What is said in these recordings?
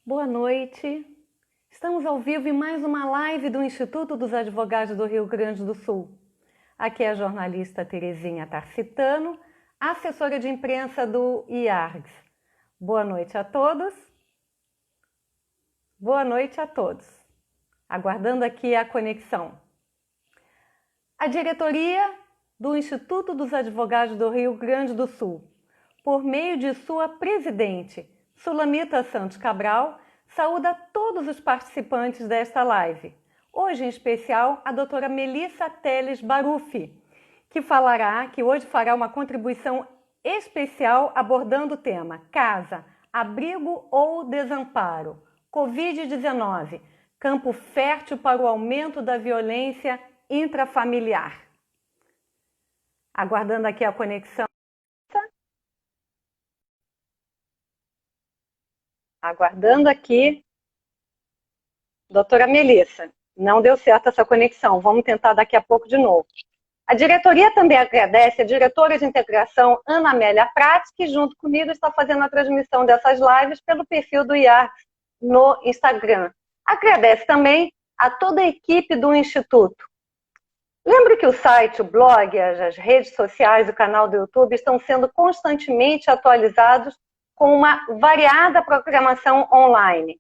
Boa noite. Estamos ao vivo em mais uma live do Instituto dos Advogados do Rio Grande do Sul. Aqui é a jornalista Terezinha Tarcitano, assessora de imprensa do IARGS. Boa noite a todos. Boa noite a todos. Aguardando aqui a conexão. A diretoria do Instituto dos Advogados do Rio Grande do Sul, por meio de sua presidente, Sulamita Santos Cabral, saúda todos os participantes desta live. Hoje, em especial, a doutora Melissa Teles Barufi, que hoje fará uma contribuição especial abordando o tema Casa, Abrigo ou Desamparo, Covid-19, campo fértil para o aumento da violência intrafamiliar. Aguardando aqui a conexão. Aguardando aqui. Doutora Melissa, não deu certo essa conexão. Vamos tentar daqui a pouco de novo. A diretoria também agradece a diretora de integração Ana Amélia Prats, que junto comigo está fazendo a transmissão dessas lives pelo perfil do IARGS no Instagram. Agradece também a toda a equipe do Instituto. Lembre que o site, o blog, as redes sociais, o canal do YouTube estão sendo constantemente atualizados com uma variada programação online.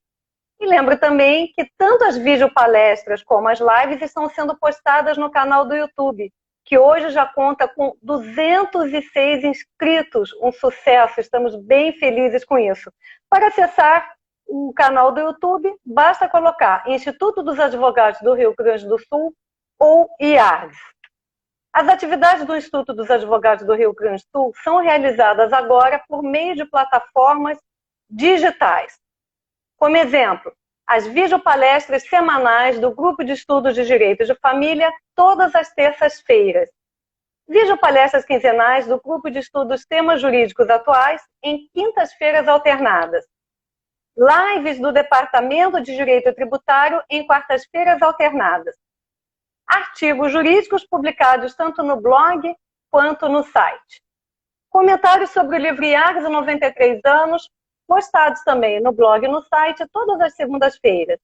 E lembro também que tanto as videopalestras como as lives estão sendo postadas no canal do YouTube, que hoje já conta com 206 inscritos, um sucesso, estamos bem felizes com isso. Para acessar o canal do YouTube, basta colocar Instituto dos Advogados do Rio Grande do Sul ou IARGS. As atividades do Instituto dos Advogados do Rio Grande do Sul são realizadas agora por meio de plataformas digitais. Como exemplo, as videopalestras semanais do Grupo de Estudos de Direito de Família, todas as terças-feiras. Videopalestras quinzenais do Grupo de Estudos Temas Jurídicos Atuais, em quintas-feiras alternadas. Lives do Departamento de Direito Tributário, em quartas-feiras alternadas. Artigos jurídicos publicados tanto no blog quanto no site. Comentários sobre o livro IARGS 93 anos, postados também no blog e no site todas as segundas-feiras.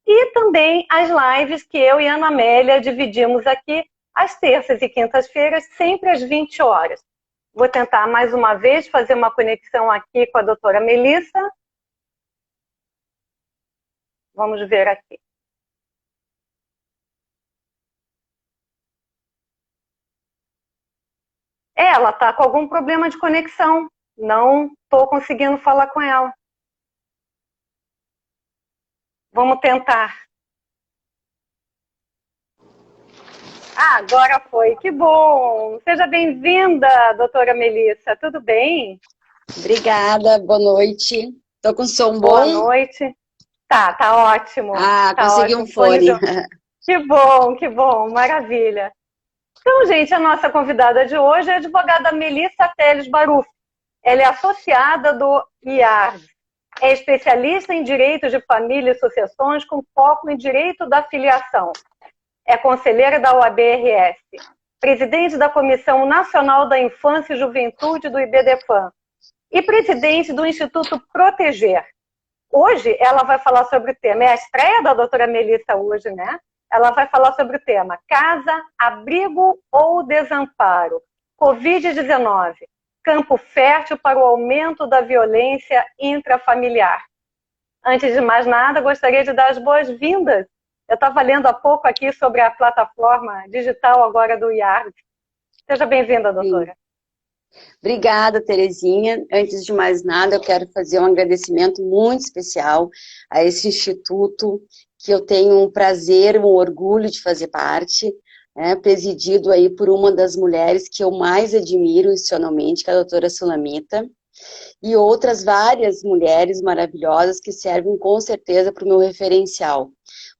E também as lives que eu e a Ana Amélia dividimos aqui às terças e quintas-feiras, sempre às 20 horas. Vou tentar mais uma vez fazer uma conexão aqui com a doutora Melissa. Vamos ver aqui. Ela está com algum problema de conexão. Não estou conseguindo falar com ela. Vamos tentar. Ah, agora foi. Que bom. Seja bem-vinda, doutora Melissa. Tudo bem? Obrigada, boa noite. Estou com som bom? Boa noite. Tá ótimo. Ah, tá consegui ótimo. Um fone. Que bom, maravilha. Então, gente, a nossa convidada de hoje é a advogada Melissa Teles Barufi. Ela é associada do IARGS. É especialista em direito de família e sucessões com foco em direito da filiação. É conselheira da OAB-RS. Presidente da Comissão Nacional da Infância e Juventude do IBDFAM. E presidente do Instituto Proteger. Hoje ela vai falar sobre o tema. É a estreia da doutora Melissa hoje, né? Ela vai falar sobre o tema Casa, Abrigo ou Desamparo, Covid-19, campo fértil para o aumento da violência intrafamiliar. Antes de mais nada, gostaria de dar as boas-vindas. Eu estava lendo há pouco aqui sobre a plataforma digital agora do IARGS. Seja bem-vinda, doutora. Sim. Obrigada, Terezinha. Antes de mais nada, eu quero fazer um agradecimento muito especial a esse instituto, que eu tenho um prazer, um orgulho de fazer parte, né, presidido aí por uma das mulheres que eu mais admiro institucionalmente, que é a doutora Sulamita, e outras várias mulheres maravilhosas que servem com certeza para o meu referencial.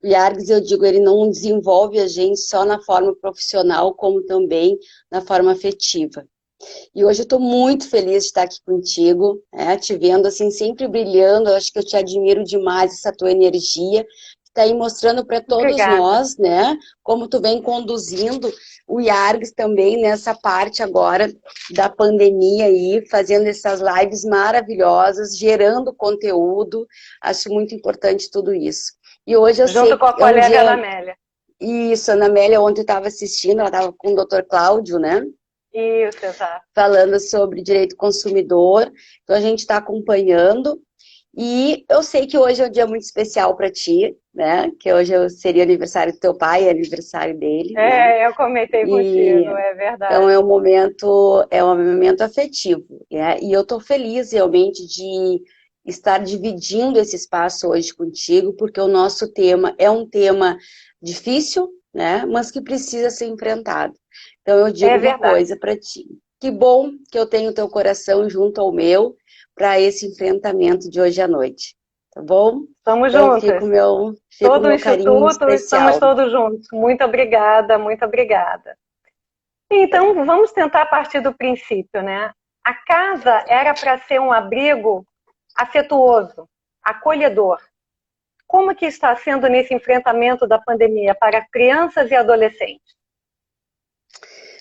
O IARGS, eu digo, ele não desenvolve a gente só na forma profissional, como também na forma afetiva. E hoje eu estou muito feliz de estar aqui contigo, né, te vendo assim, sempre brilhando. Eu acho que eu te admiro demais, essa tua energia, que tá aí mostrando para todos Obrigada. nós, né, como tu vem conduzindo o IARGS também nessa parte agora da pandemia aí, fazendo essas lives maravilhosas, gerando conteúdo, acho muito importante tudo isso. E hoje eu Junto sei com a que é um colega Ana dia... Amélia. Isso, a Ana Amélia ontem estava assistindo, ela estava com o Dr. Cláudio, né? Isso, exato. Falando sobre direito consumidor, então a gente está acompanhando, e eu sei que hoje é um dia muito especial para ti, né, que hoje seria aniversário do teu pai, é aniversário dele, né, Eu comentei e contigo, é então verdade. é um momento afetivo, né, e eu estou feliz realmente de estar dividindo esse espaço hoje contigo, porque o nosso tema é um tema difícil, né, mas que precisa ser enfrentado. Então eu digo É uma verdade. coisa para ti, que bom que eu tenho teu coração junto ao meu para esse enfrentamento de hoje à noite, tá bom? Estamos Então juntas. fica o Todo o meu carinho Instituto, estamos especial. todos juntos. Muito obrigada, muito obrigada. Então, vamos tentar partir do princípio, né? A casa era para ser um abrigo afetuoso, acolhedor. Como que está sendo nesse enfrentamento da pandemia para crianças e adolescentes?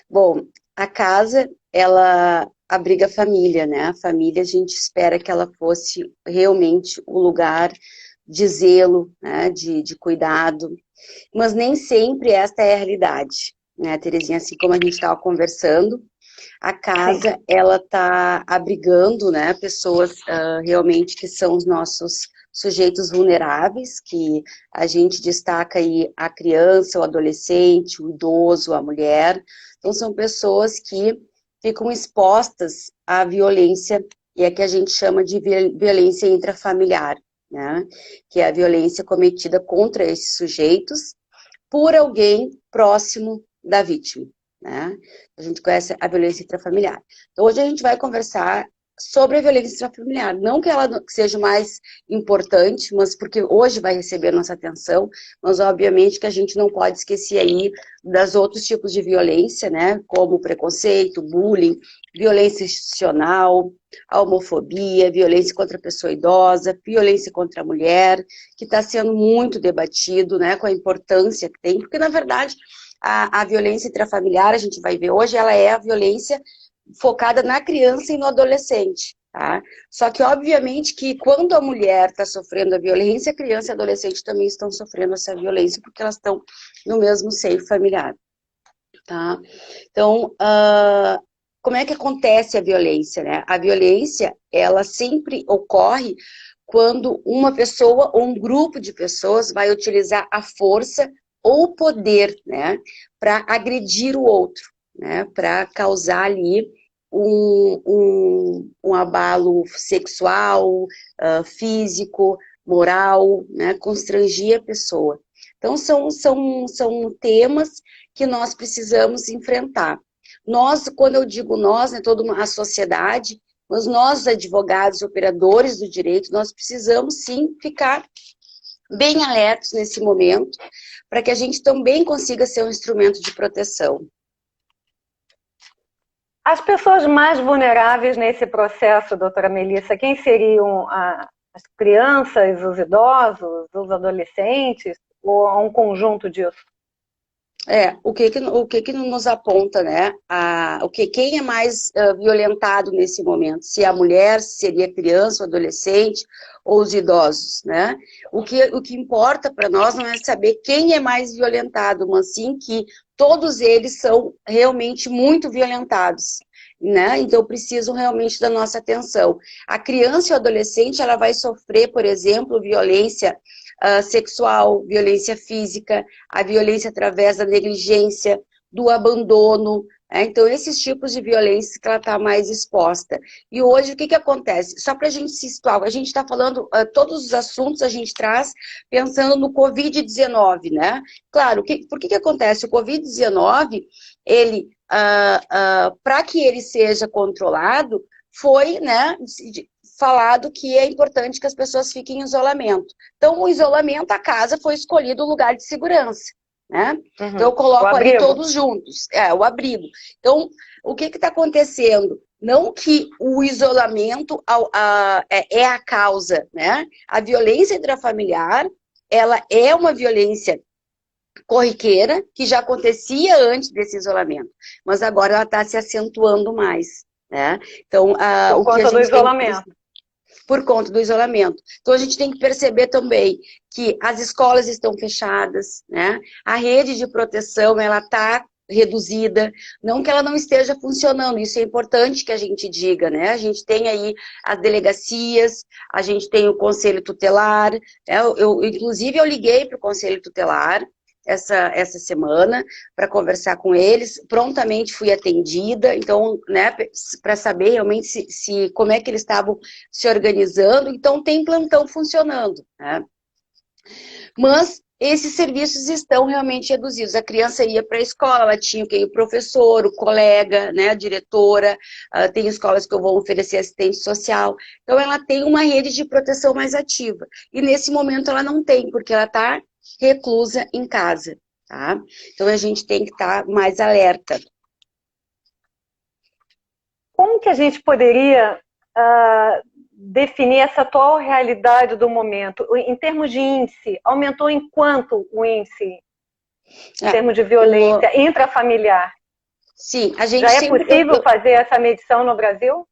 Bom, a casa, ela abriga a família, né? A família, a gente espera que ela fosse realmente o lugar de zelo, né? De cuidado, mas nem sempre esta é a realidade, né, Terezinha? Assim como a gente estava conversando, a Sim. casa, ela está abrigando, né, pessoas realmente que são os nossos sujeitos vulneráveis, que a gente destaca aí a criança, o adolescente, o idoso, a mulher. Então, são pessoas que ficam expostas à violência, e é que a gente chama de violência intrafamiliar, né, que é a violência cometida contra esses sujeitos por alguém próximo da vítima, né? A gente conhece a violência intrafamiliar. Então, hoje a gente vai conversar sobre a violência intrafamiliar. Não que ela seja mais importante, mas porque hoje vai receber nossa atenção, mas obviamente que a gente não pode esquecer aí das outros tipos de violência, né? Como preconceito, bullying, violência institucional, a homofobia, violência contra a pessoa idosa, violência contra a mulher, que está sendo muito debatido, né, com a importância que tem, porque, na verdade, a violência intrafamiliar, a gente vai ver hoje, ela é a violência focada na criança e no adolescente, tá? Só que, obviamente, que quando a mulher está sofrendo a violência, a criança e a adolescente também estão sofrendo essa violência, porque elas estão no mesmo seio familiar, tá? Então, como é que acontece a violência, né? A violência, ela sempre ocorre quando uma pessoa ou um grupo de pessoas vai utilizar a força ou o poder, né, para agredir o outro, né, para causar ali um abalo sexual, físico, moral, né, constrangir a pessoa. Então, são temas que nós precisamos enfrentar. Nós, quando eu digo nós, né, toda a sociedade, mas nós, advogados, operadores do direito, nós precisamos sim ficar bem alertos nesse momento, para que a gente também consiga ser um instrumento de proteção. As pessoas mais vulneráveis nesse processo, doutora Melissa, quem seriam as crianças, os idosos, os adolescentes, ou um conjunto disso? O que nos aponta, né? Quem é mais violentado nesse momento? Se é a mulher, se seria a criança, o adolescente ou os idosos, né? O que importa para nós não é saber quem é mais violentado, mas sim que todos eles são realmente muito violentados, né? Então precisam realmente da nossa atenção. A criança e o adolescente, ela vai sofrer, por exemplo, violência sexual, violência física, a violência através da negligência, do abandono, né? Então, esses tipos de violência que ela está mais exposta. E hoje, o que acontece? Só para a gente se situar, a gente está falando, todos os assuntos a gente traz pensando no Covid-19, né? Claro, por que acontece? O Covid-19, ele, para que ele seja controlado, foi, né, falado que é importante que as pessoas fiquem em isolamento. Então, o isolamento, a casa foi escolhido o lugar de segurança, né? Uhum. Então, eu coloco ali todos juntos, o abrigo. Então, o que está acontecendo? Não que o isolamento é a causa, né? A violência intrafamiliar, ela é uma violência corriqueira, que já acontecia antes desse isolamento, mas agora ela está se acentuando mais, né? Então, Por o que a conta do gente tem isolamento. por conta do isolamento. Então, a gente tem que perceber também que as escolas estão fechadas, né? A rede de proteção, ela está reduzida, não que ela não esteja funcionando, isso é importante que a gente diga, né? A gente tem aí as delegacias, a gente tem o conselho tutelar, né? Inclusive, eu liguei para o conselho tutelar essa semana para conversar com eles, prontamente fui atendida, então, né, para saber realmente como é que eles estavam se organizando, então tem plantão funcionando, né? Mas esses serviços estão realmente reduzidos. A criança ia para a escola, ela tinha o professor, o colega, né, a diretora, tem escolas que eu vou oferecer assistente social. Então, ela tem uma rede de proteção mais ativa. E nesse momento ela não tem, porque ela está reclusa em casa, tá? Então, a gente tem que estar mais alerta. Como que a gente poderia definir essa atual realidade do momento? Em termos de índice, aumentou em quanto o índice em termos de violência intrafamiliar? Sim, a gente já é sempre... possível fazer essa medição no Brasil?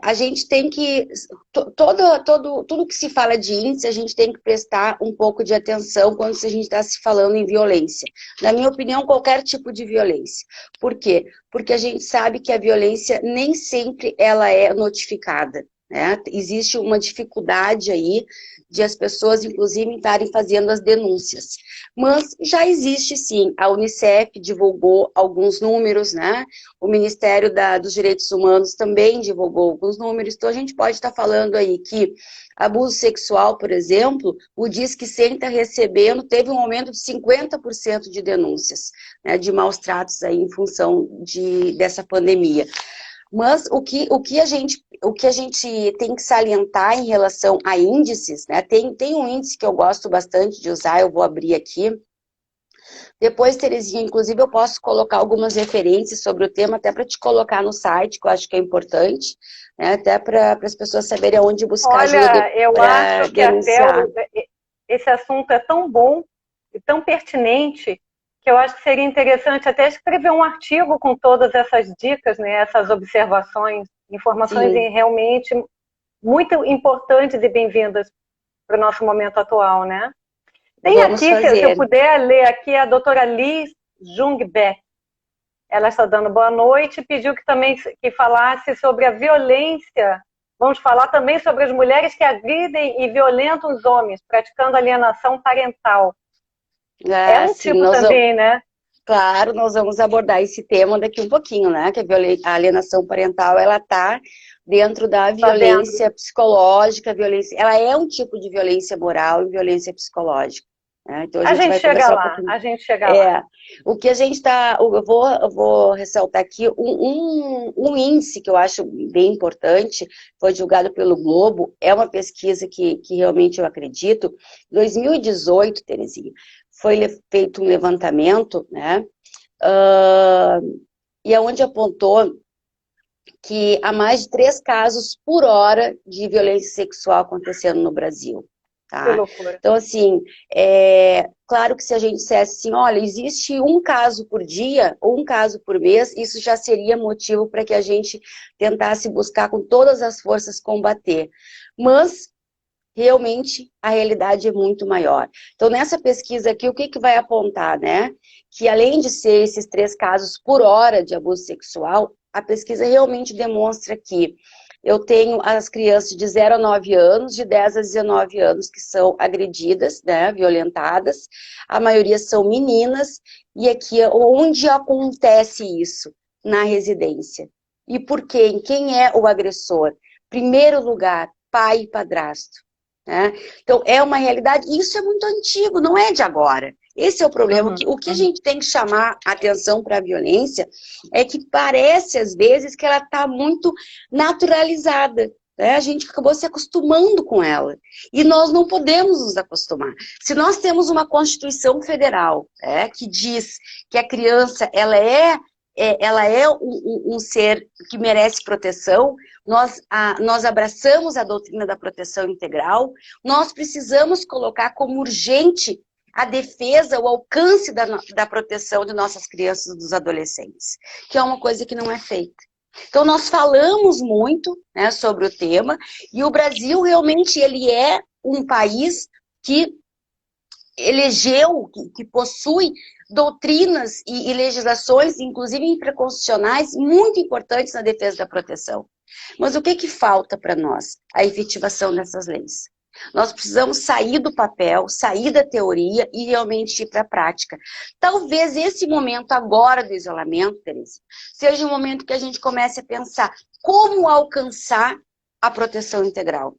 A gente tem que... Tudo que se fala de índice, a gente tem que prestar um pouco de atenção quando a gente está se falando em violência. Na minha opinião, qualquer tipo de violência. Por quê? Porque a gente sabe que a violência nem sempre ela é notificada, né? Existe uma dificuldade aí de as pessoas, inclusive, estarem fazendo as denúncias. Mas já existe, sim. A Unicef divulgou alguns números, né? O Ministério dos Direitos Humanos também divulgou alguns números. Então, a gente pode estar falando aí que abuso sexual, por exemplo, o Disque 100 está recebendo, teve um aumento de 50% de denúncias, né, de maus tratos aí em função dessa pandemia. Mas o que a gente tem que salientar em relação a índices, né? Tem um índice que eu gosto bastante de usar, eu vou abrir aqui. Depois, Terezinha, inclusive eu posso colocar algumas referências sobre o tema, até para te colocar no site, que eu acho que é importante, né? Até para as pessoas saberem aonde buscar ajuda para denunciar. Esse assunto é tão bom e tão pertinente que eu acho que seria interessante até escrever um artigo com todas essas dicas, né, essas observações, informações realmente muito importantes e bem-vindas para o nosso momento atual, né? Tem aqui, se eu puder ler aqui, a doutora Liz Jungbeck. Ela está dando boa noite e pediu que falasse sobre a violência. Vamos falar também sobre as mulheres que agridem e violentam os homens, praticando alienação parental. É um tipo também, né? Claro, nós vamos abordar esse tema daqui um pouquinho, né? Que a alienação parental, ela está dentro da violência psicológica, ela é um tipo de violência moral e violência psicológica. Né? Então a gente chega lá, a gente chega lá. O que a gente está... Eu vou ressaltar aqui um índice que eu acho bem importante, foi divulgado pelo Globo, é uma pesquisa que realmente eu acredito. Em 2018, Terezinha, foi feito um levantamento, né? E aonde apontou que há mais de 3 casos por hora de violência sexual acontecendo no Brasil. Tá? Que loucura. Então, assim, claro que se a gente dissesse assim, olha, existe um caso por dia, ou um caso por mês, isso já seria motivo para que a gente tentasse buscar com todas as forças combater. Mas, realmente, a realidade é muito maior. Então, nessa pesquisa aqui, o que vai apontar, né? Que além de ser esses 3 casos por hora de abuso sexual, a pesquisa realmente demonstra que eu tenho as crianças de 0 a 9 anos, de 10 a 19 anos, que são agredidas, né, violentadas. A maioria são meninas. E aqui, onde acontece isso? Na residência. E por quê? Quem é o agressor? Primeiro lugar, pai e padrasto. Né? Então, é uma realidade. E isso é muito antigo, não é de agora. Esse é o problema. O que a gente tem que chamar a atenção para a violência é que parece, às vezes, que ela está muito naturalizada. Né? A gente acabou se acostumando com ela. E nós não podemos nos acostumar. Se nós temos uma Constituição Federal que diz que a criança ela é ela é um ser que merece proteção, nós abraçamos a doutrina da proteção integral, nós precisamos colocar como urgente a defesa, o alcance da proteção de nossas crianças e dos adolescentes, que é uma coisa que não é feita. Então, nós falamos muito, né, sobre o tema, e o Brasil realmente ele é um país que elegeu, que possui doutrinas e legislações, inclusive infraconstitucionais, muito importantes na defesa da proteção. Mas o que falta para nós? A efetivação dessas leis. Nós precisamos sair do papel, sair da teoria e realmente ir para a prática. Talvez esse momento agora do isolamento, Teresa, seja um momento que a gente comece a pensar como alcançar a proteção integral.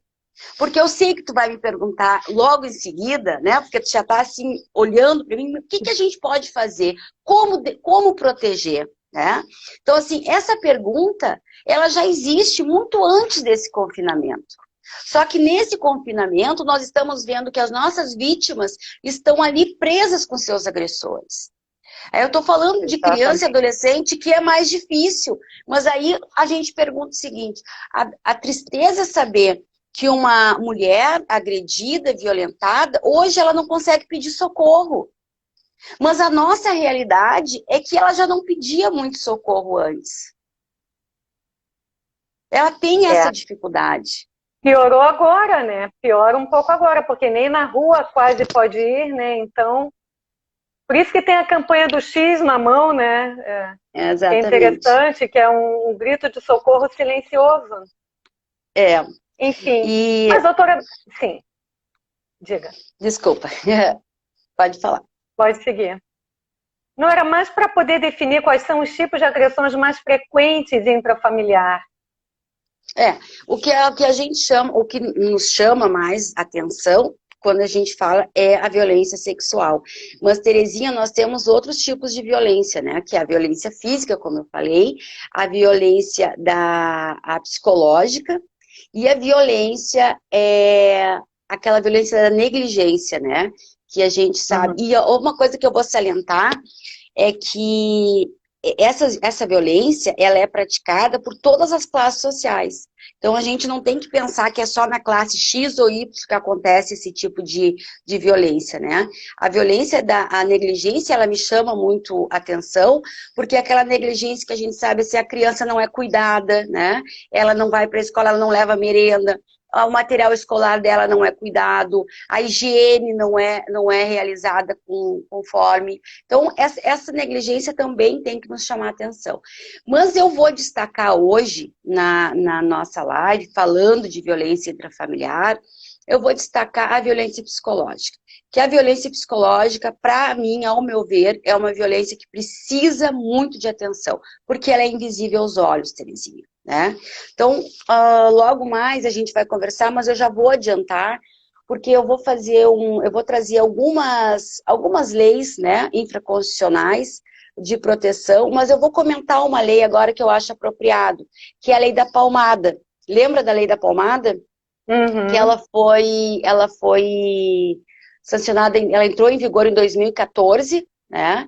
Porque eu sei que tu vai me perguntar logo em seguida, né? Porque tu já está assim, olhando para mim, o que a gente pode fazer? Como proteger? Né? Então, assim, essa pergunta, ela já existe muito antes desse confinamento. Só que nesse confinamento, nós estamos vendo que as nossas vítimas estão ali presas com seus agressores. Aí eu estou falando de criança e adolescente que é mais difícil. Mas aí a gente pergunta o seguinte, a tristeza é saber que uma mulher agredida, violentada, hoje ela não consegue pedir socorro. Mas a nossa realidade é que ela já não pedia muito socorro antes. Ela tem essa dificuldade. Piorou agora, né? Piora um pouco agora, porque nem na rua quase pode ir, né? Então, por isso que tem a campanha do X na mão, né? Exatamente. É interessante, que é um grito de socorro silencioso. Enfim, mas doutora... Sim, diga. Desculpa, pode falar. Pode seguir. Não era mais para poder definir quais são os tipos de agressões mais frequentes intrafamiliar. O que a gente chama, o que nos chama mais atenção quando a gente fala é a violência sexual. Mas, Terezinha, nós temos outros tipos de violência, né? Que é a violência física, como eu falei, a violência a psicológica e a violência, aquela violência da negligência, né? Que a gente sabe. E uma coisa que eu vou salientar é que essa violência, ela é praticada por todas as classes sociais. Então, a gente não tem que pensar que é só na classe X ou Y que acontece esse tipo de violência, né? A violência a negligência, ela me chama muito atenção, porque é aquela negligência que a gente sabe se a criança não é cuidada, né? Ela não vai para a escola, ela não leva merenda, o material escolar dela não é cuidado, a higiene não é realizada conforme. Então, essa negligência também tem que nos chamar a atenção. Mas eu vou destacar hoje, na nossa live, falando de violência intrafamiliar, eu vou destacar a violência psicológica. Que a violência psicológica, para mim, ao meu ver, é uma violência que precisa muito de atenção, porque ela é invisível aos olhos, Terezinha. Né? Então, logo mais a gente vai conversar, mas eu já vou adiantar, porque eu vou trazer algumas leis, né, infraconstitucionais de proteção, mas eu vou comentar uma lei agora que eu acho apropriado, que é a lei da palmada. Lembra da lei da palmada? Que ela foi sancionada, ela entrou em vigor em 2014, né?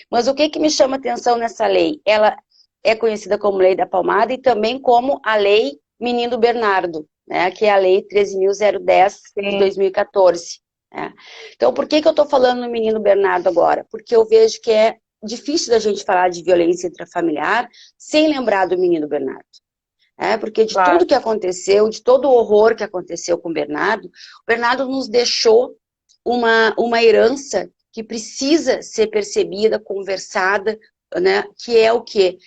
Mas o que me chama atenção nessa lei? Ela é conhecida como Lei da Palmada e também como a Lei Menino Bernardo, né, que é a Lei 13.010 de 2014. Né? Então, por que eu estou falando no Menino Bernardo agora? Porque eu vejo que é difícil da gente falar de violência intrafamiliar sem lembrar do Menino Bernardo. Porque de tudo que aconteceu, de todo o horror que aconteceu com o Bernardo nos deixou uma herança que precisa ser percebida, conversada, né, que é o quê?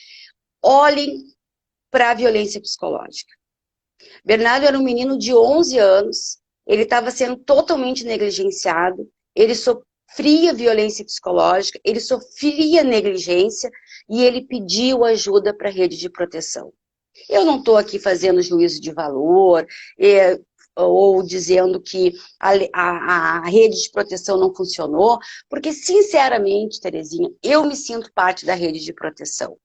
Olhem para a violência psicológica. Bernardo era um menino de 11 anos, ele estava sendo totalmente negligenciado, ele sofria violência psicológica, ele sofria negligência e ele pediu ajuda para a rede de proteção. Eu não estou aqui fazendo juízo de valor, ou dizendo que a rede de proteção não funcionou, porque, sinceramente, Terezinha, eu me sinto parte da rede de proteção.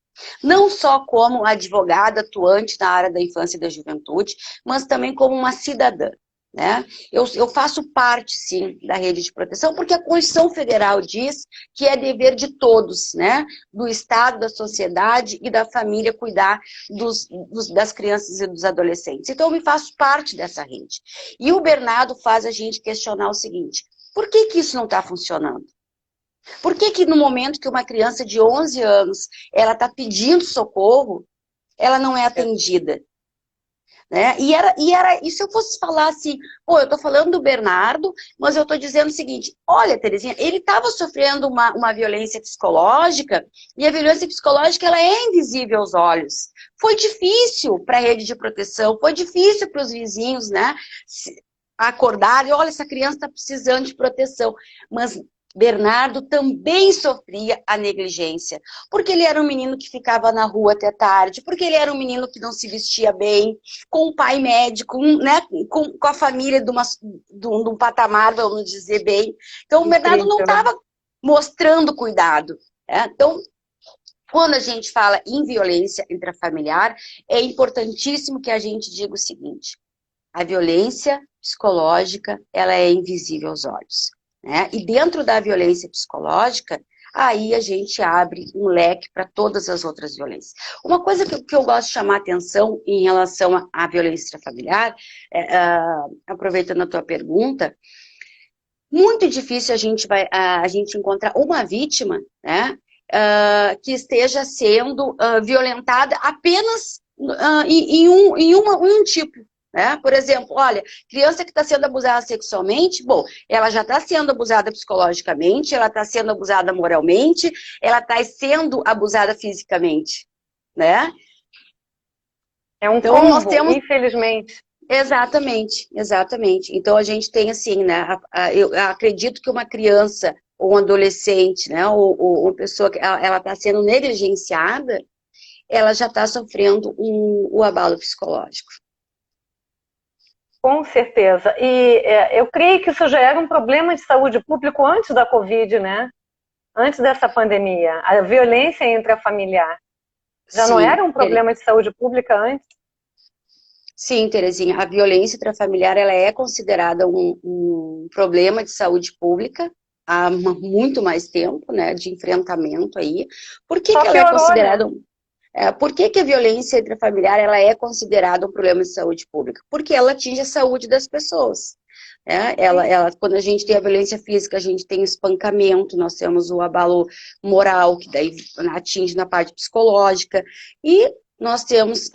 Não só como advogada atuante na área da infância e da juventude, mas também como uma cidadã. né? Eu faço parte, sim, da rede de proteção, porque a Constituição Federal diz que é dever de todos, né? Do Estado, da sociedade e da família cuidar das crianças e dos adolescentes. Então, eu me faço parte dessa rede. E o Bernardo faz a gente questionar o seguinte: por que que isso não está funcionando? Por que que no momento que uma criança de 11 anos ela está pedindo socorro, ela não é atendida? Né? E se eu fosse falar assim, pô, eu estou falando do Bernardo, mas eu estou dizendo o seguinte: olha, Terezinha, ele estava sofrendo uma violência psicológica, e a violência psicológica ela é invisível aos olhos. Foi difícil para a rede de proteção, foi difícil para os vizinhos, né? Acordarem, olha, essa criança está precisando de proteção. Mas Bernardo também sofria a negligência, porque ele era um menino que ficava na rua até tarde, porque ele era um menino que não se vestia bem, com um pai médico, né, com a família de um patamar, vamos dizer bem. Então, o Bernardo não estava mostrando cuidado. Né? Então, quando a gente fala em violência intrafamiliar, é importantíssimo que a gente diga o seguinte: a violência psicológica, ela é invisível aos olhos. Né? E dentro da violência psicológica, aí a gente abre um leque para todas as outras violências. Uma coisa que eu gosto de chamar a atenção em relação à violência familiar, aproveitando a tua pergunta, muito difícil a gente encontrar uma vítima, né, que esteja sendo violentada apenas em um tipo. Né? Por exemplo, olha, criança que está sendo abusada sexualmente, bom, ela já está sendo abusada psicologicamente, ela está sendo abusada moralmente, ela está sendo abusada fisicamente, né? É um combo, nós temos... infelizmente. Exatamente, exatamente. Então a gente tem assim, né? Eu acredito que uma criança ou um adolescente, né? Ou uma pessoa que ela está sendo negligenciada, ela já está sofrendo o abalo psicológico. Com certeza. E eu creio que isso já era um problema de saúde pública antes da Covid, né? Antes dessa pandemia. A violência intrafamiliar. Já Sim, não era um problema de saúde pública antes? Sim, Terezinha. A violência intrafamiliar ela é considerada um problema de saúde pública há muito mais tempo, né? De enfrentamento aí. Por que, que ela é considerada... Né? Por que a violência intrafamiliar ela é considerada um problema de saúde pública? Porque ela atinge a saúde das pessoas. Quando a gente tem a violência física, a gente tem o espancamento, nós temos o abalo moral, que daí atinge na parte psicológica, e nós temos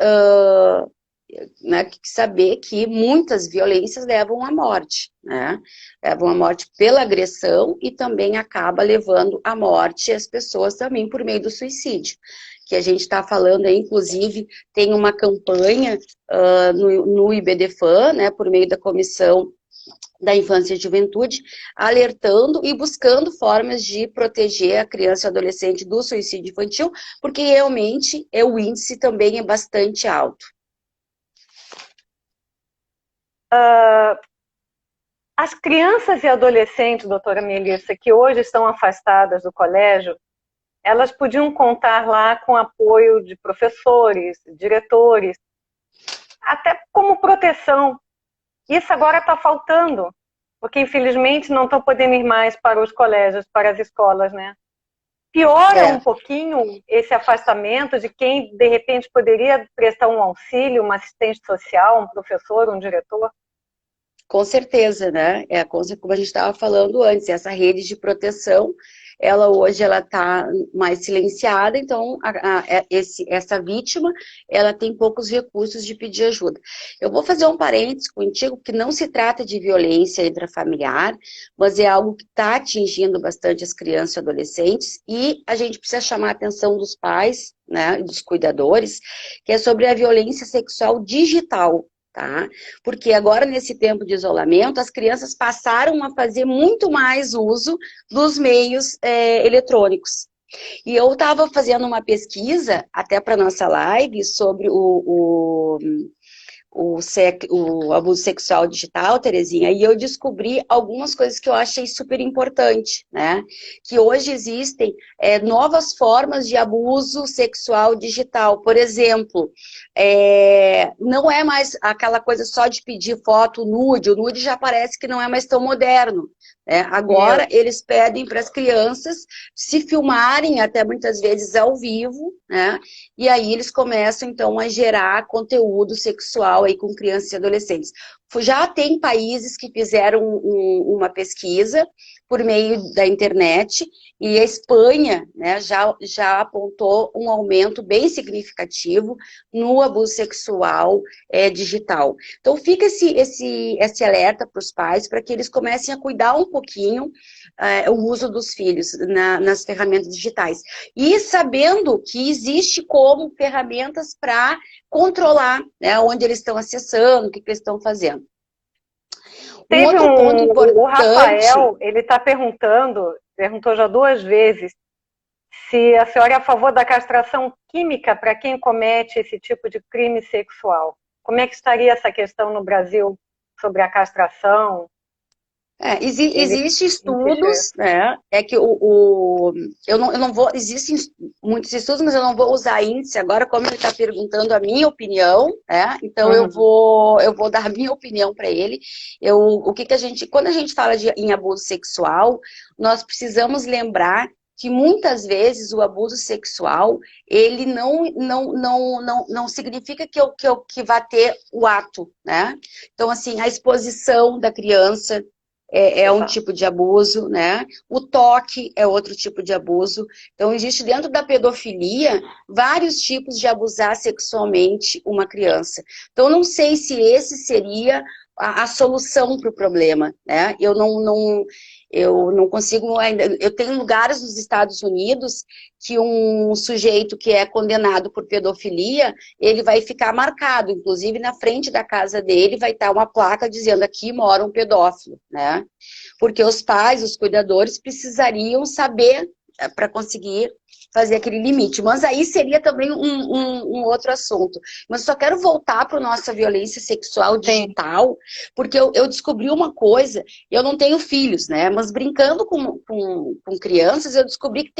que saber que muitas violências levam à morte, né? Levam à morte pela agressão e também acaba levando à morte as pessoas também por meio do suicídio. Que a gente está falando aí, inclusive, tem uma campanha no IBDFAN, né, por meio da Comissão da Infância e Juventude, alertando e buscando formas de proteger a criança e adolescente do suicídio infantil, porque realmente o índice também é bastante alto. As crianças e adolescentes, doutora Melissa, que hoje estão afastadas do colégio, elas podiam contar lá com apoio de professores, diretores, até como proteção. Isso agora está faltando, porque infelizmente não estão podendo ir mais para os colégios, para as escolas, né? Piora um pouquinho esse afastamento de quem, de repente, poderia prestar um auxílio, uma assistente social, um professor, um diretor? Com certeza, né? Como a gente estava falando antes, essa rede de proteção, hoje ela está mais silenciada, então essa vítima, ela tem poucos recursos de pedir ajuda. Eu vou fazer um parênteses contigo, que não se trata de violência intrafamiliar, mas é algo que está atingindo bastante as crianças e adolescentes, e a gente precisa chamar a atenção dos pais, né, dos cuidadores, que é sobre a violência sexual digital. Tá? Porque agora, nesse tempo de isolamento, as crianças passaram a fazer muito mais uso dos meios eletrônicos. E eu estava fazendo uma pesquisa, até para nossa live, sobre o o abuso sexual digital, Terezinha, e eu descobri algumas coisas que eu achei super importante, né? Que hoje existem novas formas de abuso sexual digital. Por exemplo, não é mais aquela coisa só de pedir foto nude, o nude já parece que não é mais tão moderno. Agora, eles pedem para as crianças se filmarem, até muitas vezes ao vivo, né? E aí eles começam, então, a gerar conteúdo sexual aí com crianças e adolescentes. Já tem países que fizeram uma pesquisa por meio da internet, e a Espanha, né, já apontou um aumento bem significativo no abuso sexual digital. Então fica esse alerta para os pais, para que eles comecem a cuidar um pouquinho o uso dos filhos nas ferramentas digitais. E sabendo que existe como ferramentas para controlar, né, onde eles estão acessando, o que eles estão fazendo. Outro ponto importante... O Rafael, ele está perguntou já 2 vezes, se a senhora é a favor da castração química para quem comete esse tipo de crime sexual. Como é que estaria essa questão no Brasil sobre a castração? Existem estudos, né? Que eu não vou, existem muitos estudos, mas eu não vou usar índice agora, como ele está perguntando a minha opinião, né? Então eu vou dar a minha opinião para ele. Quando a gente fala em abuso sexual, nós precisamos lembrar que muitas vezes o abuso sexual, ele não significa que vá ter o ato, né? Então, assim, a exposição da criança é um tipo de abuso, né? O toque é outro tipo de abuso. Então, existe dentro da pedofilia vários tipos de abusar sexualmente uma criança. Então, não sei se esse seria a solução para o problema, né? Eu não consigo ainda... Eu tenho lugares nos Estados Unidos que um sujeito que é condenado por pedofilia, ele vai ficar marcado, inclusive na frente da casa dele vai estar uma placa dizendo aqui mora um pedófilo, né? Porque os pais, os cuidadores precisariam saber para conseguir fazer aquele limite. Mas aí seria também um outro assunto. Mas só quero voltar para a nossa violência sexual digital, porque eu descobri uma coisa, eu não tenho filhos, né? Mas brincando com crianças, eu descobri que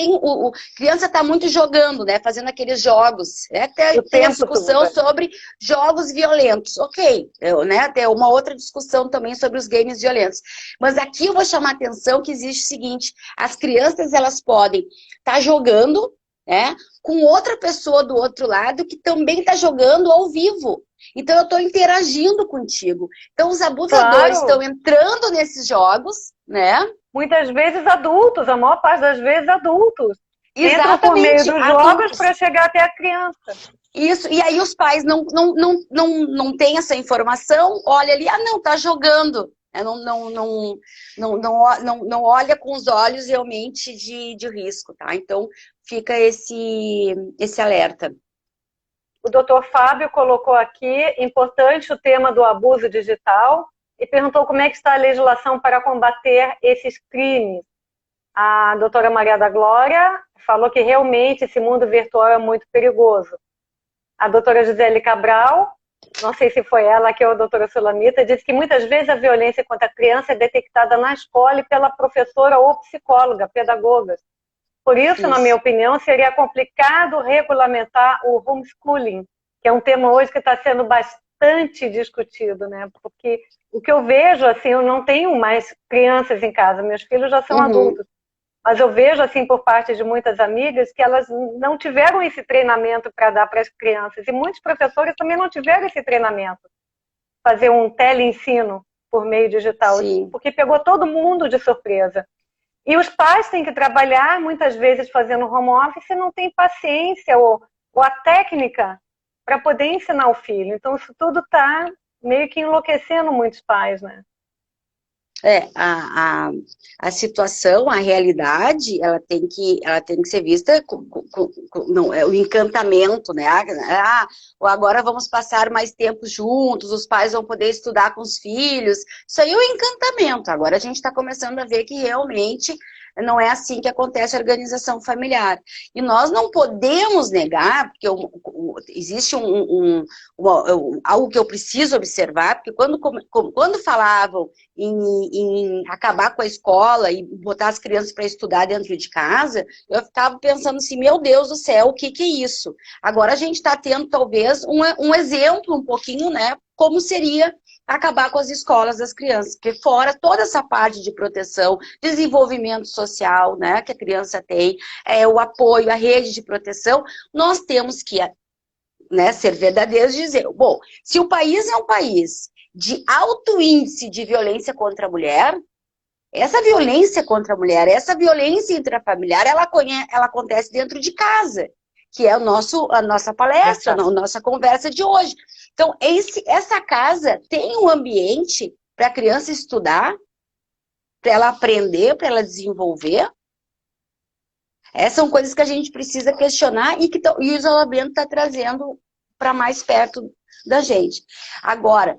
criança está muito jogando, né? Fazendo aqueles jogos. Até tem a discussão sobre jogos violentos. Ok, né? Tem uma outra discussão também sobre os games violentos. Mas aqui eu vou chamar a atenção que existe o seguinte, as crianças, elas podem estar jogando, né, com outra pessoa do outro lado que também está jogando ao vivo. Então, eu estou interagindo contigo. Então, os abusadores estão entrando nesses jogos, né? Muitas vezes adultos, a maior parte das vezes adultos. Exatamente. Entram por meio dos jogos para chegar até a criança. Isso, e aí os pais não têm essa informação, olha ali, não, tá jogando. Não olha com os olhos realmente de risco, tá? Então, fica esse alerta. O doutor Fábio colocou aqui, importante o tema do abuso digital, e perguntou como é que está a legislação para combater esses crimes. A doutora Maria da Glória falou que realmente esse mundo virtual é muito perigoso. A doutora Gisele Cabral, não sei se foi ela que ou a doutora Sulamita, disse que muitas vezes a violência contra a criança é detectada na escola e pela professora ou psicóloga, pedagoga. Por isso, na minha opinião, seria complicado regulamentar o homeschooling, que é um tema hoje que está sendo bastante discutido, né? Porque o que eu vejo, assim, eu não tenho mais crianças em casa, meus filhos já são adultos. Mas eu vejo, assim, por parte de muitas amigas, que elas não tiveram esse treinamento para dar para as crianças. E muitos professores também não tiveram esse treinamento. Fazer um teleensino por meio digital. Sim. Porque pegou todo mundo de surpresa. E os pais têm que trabalhar, muitas vezes, fazendo home office e não tem paciência ou a técnica para poder ensinar o filho. Então, isso tudo está meio que enlouquecendo muitos pais, né? A situação, a realidade, ela tem que ser vista o encantamento, né? Agora vamos passar mais tempo juntos, os pais vão poder estudar com os filhos. Isso aí é o encantamento. Agora a gente está começando a ver que realmente não é assim que acontece a organização familiar. E nós não podemos negar, porque existe algo que eu preciso observar, porque quando falavam em acabar com a escola e botar as crianças para estudar dentro de casa, eu ficava pensando assim, meu Deus do céu, o que é isso? Agora a gente está tendo, talvez, um exemplo um pouquinho, né, como seria acabar com as escolas das crianças, porque fora toda essa parte de proteção, desenvolvimento social, né, que a criança tem, o apoio, a rede de proteção, nós temos que, né, ser verdadeiros e dizer, bom, se o país é um país de alto índice de violência contra a mulher, essa violência contra a mulher, essa violência intrafamiliar, ela acontece dentro de casa, que é a nossa palestra, a nossa conversa de hoje. Então, essa casa tem um ambiente para a criança estudar, para ela aprender, para ela desenvolver. Essas são coisas que a gente precisa questionar e que o isolamento está trazendo para mais perto da gente. Agora,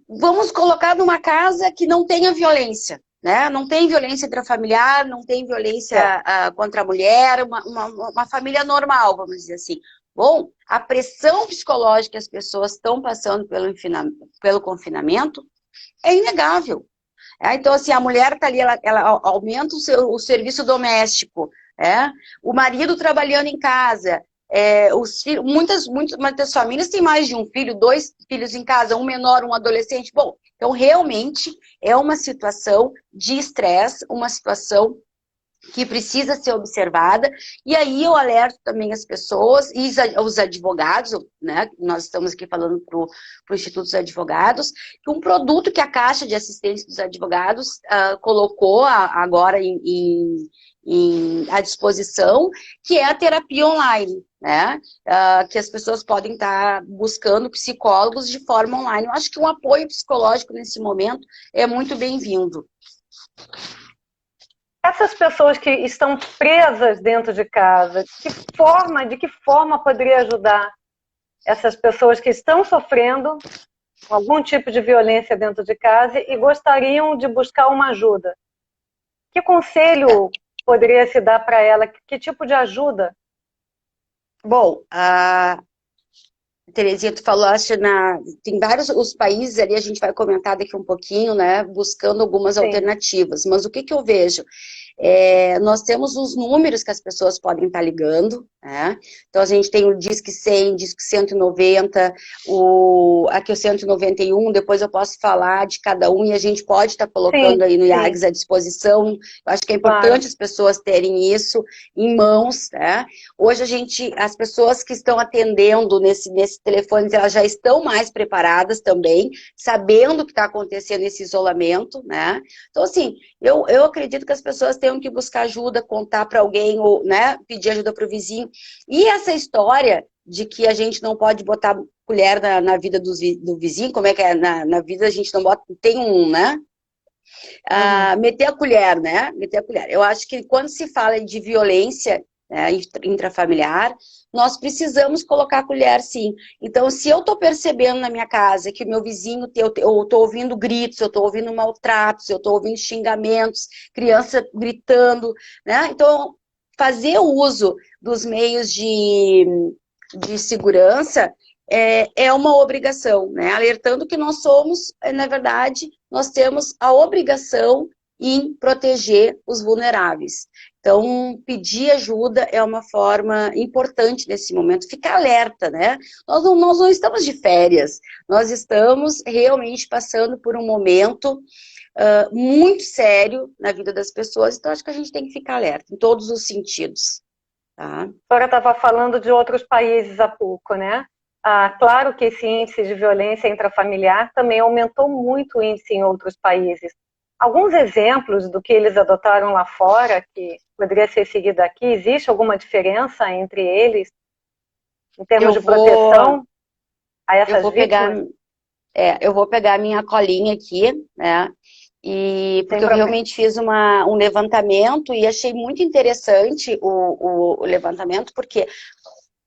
vamos colocar numa casa que não tenha violência, né? Não tem violência intrafamiliar, não tem violência contra a mulher, uma família normal, vamos dizer assim. Bom, a pressão psicológica que as pessoas estão passando pelo confinamento é inegável. Então, assim, a mulher está ali, ela aumenta o serviço doméstico, o marido trabalhando em casa, muitas famílias têm mais de um filho, 2 filhos em casa, um menor, um adolescente. Bom, então realmente é uma situação de estresse, uma situação que precisa ser observada, e aí eu alerto também as pessoas e os advogados, né, nós estamos aqui falando para o Instituto dos Advogados, que um produto que a Caixa de Assistência dos Advogados colocou agora à disposição, que é a terapia online, né, que as pessoas podem estar buscando psicólogos de forma online. Eu acho que um apoio psicológico nesse momento é muito bem-vindo. Essas pessoas que estão presas dentro de casa, de que forma poderia ajudar essas pessoas que estão sofrendo algum tipo de violência dentro de casa e gostariam de buscar uma ajuda? Que conselho poderia se dar para ela? Que tipo de ajuda? Bom, Terezinha, tu falou, acho, tem vários os países ali, a gente vai comentar daqui um pouquinho, né, buscando algumas alternativas, mas o que eu vejo? Nós temos os números que as pessoas podem estar ligando, né? Então a gente tem o Disque 100, Disque 190, aqui o 191, depois eu posso falar de cada um e a gente pode estar colocando aí no IAGS à disposição. Eu acho que é importante as pessoas terem isso em mãos, né? Hoje as pessoas que estão atendendo nesse telefone, elas já estão mais preparadas também, sabendo o que está acontecendo nesse isolamento, né? Então assim, eu acredito que as pessoas tenham que buscar ajuda, contar para alguém, ou, né, pedir ajuda para o vizinho. E essa história de que a gente não pode botar colher na vida do vizinho, como é que é? Na vida a gente não bota, tem né? Meter a colher, né? Meter a colher. Eu acho que quando se fala de violência, né, intrafamiliar, nós precisamos colocar a colher, sim. Então, se eu estou percebendo na minha casa que o meu vizinho, eu estou ouvindo gritos, eu estou ouvindo maltratos, eu estou ouvindo xingamentos, criança gritando, né? Então, fazer o uso dos meios de segurança é uma obrigação, né? Alertando que nós somos, na verdade, nós temos a obrigação em proteger os vulneráveis. Então, pedir ajuda é uma forma importante nesse momento. Ficar alerta, né? Nós não estamos de férias, nós estamos realmente passando por um momento muito sério na vida das pessoas, então acho que a gente tem que ficar alerta em todos os sentidos. Tá? A senhora estava falando de outros países há pouco, né? Claro que esse índice de violência intrafamiliar também aumentou muito o índice em outros países. Alguns exemplos do que eles adotaram lá fora, que poderia ser seguido aqui, existe alguma diferença entre eles, em termos de proteção a essas vítimas? Eu vou pegar a minha colinha aqui, né? Porque eu realmente fiz um levantamento e achei muito interessante o levantamento, porque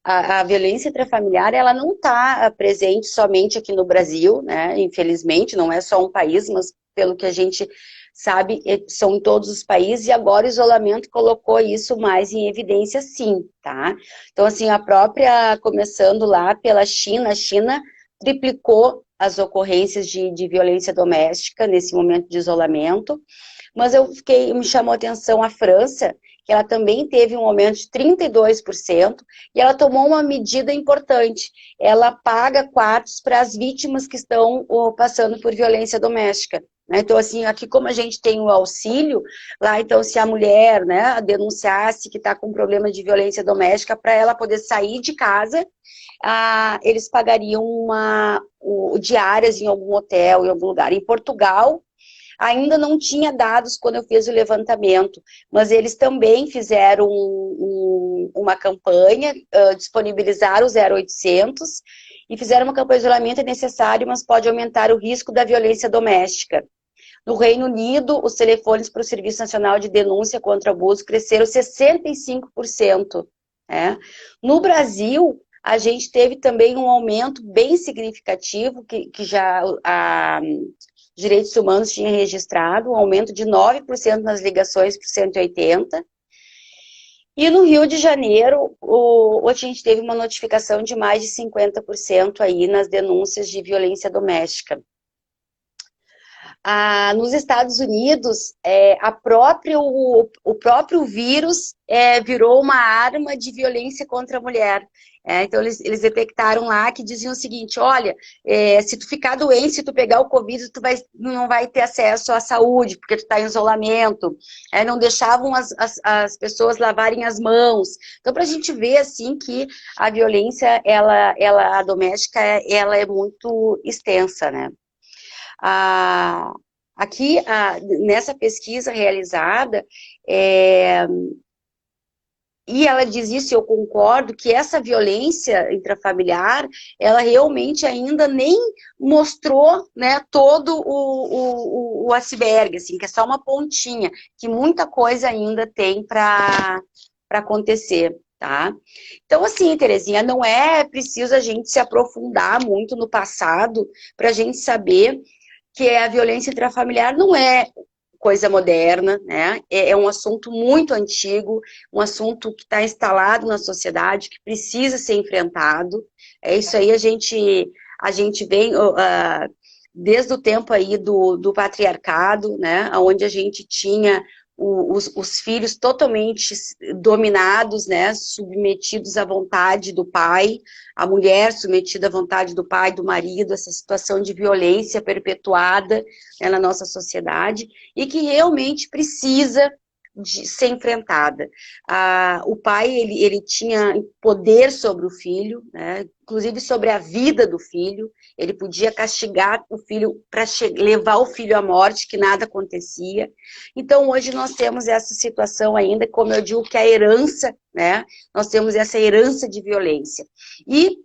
a violência intrafamiliar, ela não está presente somente aqui no Brasil, né? Infelizmente, não é só um país, mas pelo que a gente sabe, são em todos os países, e agora o isolamento colocou isso mais em evidência, sim, tá? Então, assim, começando lá pela China, a China triplicou as ocorrências de violência doméstica nesse momento de isolamento, mas me chamou a atenção a França, que ela também teve um aumento de 32%, e ela tomou uma medida importante, ela paga quartos para as vítimas que estão passando por violência doméstica. Então, assim, aqui como a gente tem o auxílio, lá, então, se a mulher, né, denunciasse que está com problema de violência doméstica, para ela poder sair de casa, eles pagariam diárias em algum hotel, em algum lugar. Em Portugal, ainda não tinha dados quando eu fiz o levantamento, mas eles também fizeram uma campanha, disponibilizaram o 0800 e fizeram uma campanha de isolamento é necessário, mas pode aumentar o risco da violência doméstica. No Reino Unido, os telefones para o Serviço Nacional de Denúncia contra Abuso cresceram 65%. No Brasil, a gente teve também um aumento bem significativo, que já Direitos Humanos tinha registrado, um aumento de 9% nas ligações para 180. E no Rio de Janeiro, a gente teve uma notificação de mais de 50% aí nas denúncias de violência doméstica. Nos Estados Unidos, o próprio vírus virou uma arma de violência contra a mulher. Então, eles detectaram lá que diziam o seguinte, olha, se tu ficar doente, se tu pegar o Covid, tu não vai ter acesso à saúde, porque tu está em isolamento. Não deixavam as pessoas lavarem as mãos. Então, para a gente ver, assim, que a violência, a doméstica, ela é muito extensa, né? Aqui, nessa pesquisa realizada, e ela diz isso, e eu concordo, que essa violência intrafamiliar, ela realmente ainda nem mostrou, né, todo o iceberg, assim, que é só uma pontinha, que muita coisa ainda tem para acontecer. Tá? Então, assim, Terezinha, não é preciso a gente se aprofundar muito no passado para a gente saber que a violência intrafamiliar não é coisa moderna, né? É um assunto muito antigo, um assunto que está instalado na sociedade, que precisa ser enfrentado. Isso aí a gente vem desde o tempo aí do patriarcado, né? Onde a gente tinha os filhos totalmente dominados, né, submetidos à vontade do pai, a mulher submetida à vontade do pai, do marido, essa situação de violência perpetuada, né, na nossa sociedade, e que realmente precisa de ser enfrentada. O pai, ele tinha poder sobre o filho, né, inclusive sobre a vida do filho, ele podia castigar o filho para levar o filho à morte, que nada acontecia. Então, hoje nós temos essa situação ainda, como eu digo, que a herança, né, nós temos essa herança de violência. E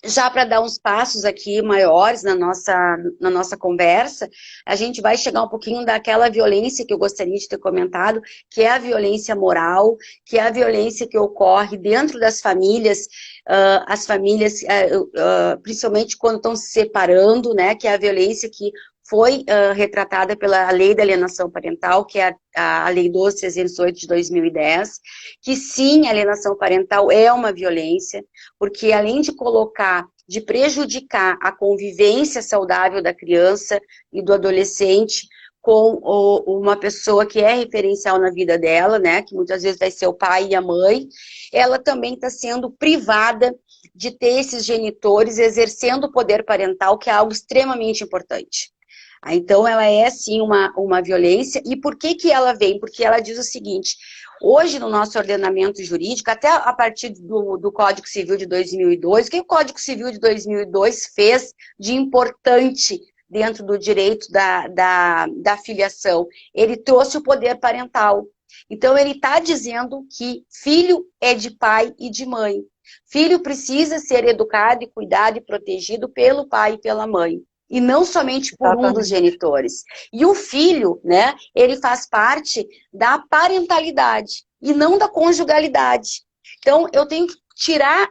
já para dar uns passos aqui maiores na nossa conversa, a gente vai chegar um pouquinho daquela violência que eu gostaria de ter comentado, que é a violência moral, que é a violência que ocorre dentro das famílias, as famílias, principalmente quando estão se separando, né, que é a violência que foi retratada pela Lei da Alienação Parental, que é a Lei 12.308 de 2010, que sim, a alienação parental é uma violência, porque além de prejudicar a convivência saudável da criança e do adolescente com uma pessoa que é referencial na vida dela, né, que muitas vezes vai ser o pai e a mãe, ela também está sendo privada de ter esses genitores exercendo o poder parental, que é algo extremamente importante. Então, ela é, sim, uma violência. E por que ela vem? Porque ela diz o seguinte, hoje, no nosso ordenamento jurídico, até a partir do Código Civil de 2002, o que o Código Civil de 2002 fez de importante dentro do direito da filiação? Ele trouxe o poder parental. Então, ele está dizendo que filho é de pai e de mãe. Filho precisa ser educado e cuidado e protegido pelo pai e pela mãe. E não somente por um dos genitores. E o filho, né, ele faz parte da parentalidade e não da conjugalidade. Então, eu tenho tirar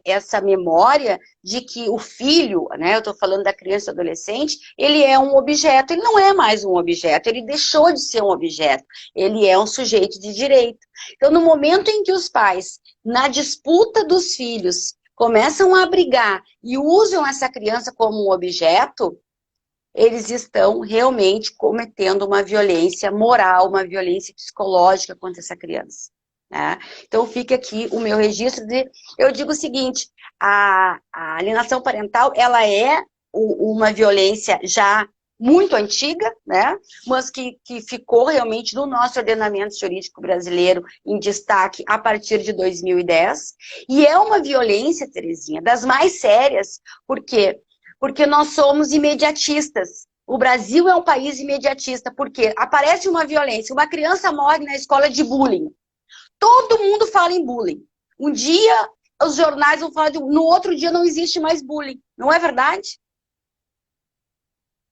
essa memória de que o filho, né, eu estou falando da criança e adolescente, ele é um objeto, ele não é mais um objeto, ele deixou de ser um objeto, ele é um sujeito de direito. Então, no momento em que os pais, na disputa dos filhos, começam a brigar e usam essa criança como um objeto, eles estão realmente cometendo uma violência moral, uma violência psicológica contra essa criança. Né? Então, fica aqui o meu registro de... Eu digo o seguinte, a alienação parental, ela é uma violência já muito antiga, né? Mas que ficou realmente no nosso ordenamento jurídico brasileiro em destaque a partir de 2010. E é uma violência, Terezinha, das mais sérias. Por quê? Porque nós somos imediatistas. O Brasil é um país imediatista, porque aparece uma violência, uma criança morre na escola de bullying. Todo mundo fala em bullying. Um dia, os jornais vão falar no outro dia não existe mais bullying. Não é verdade?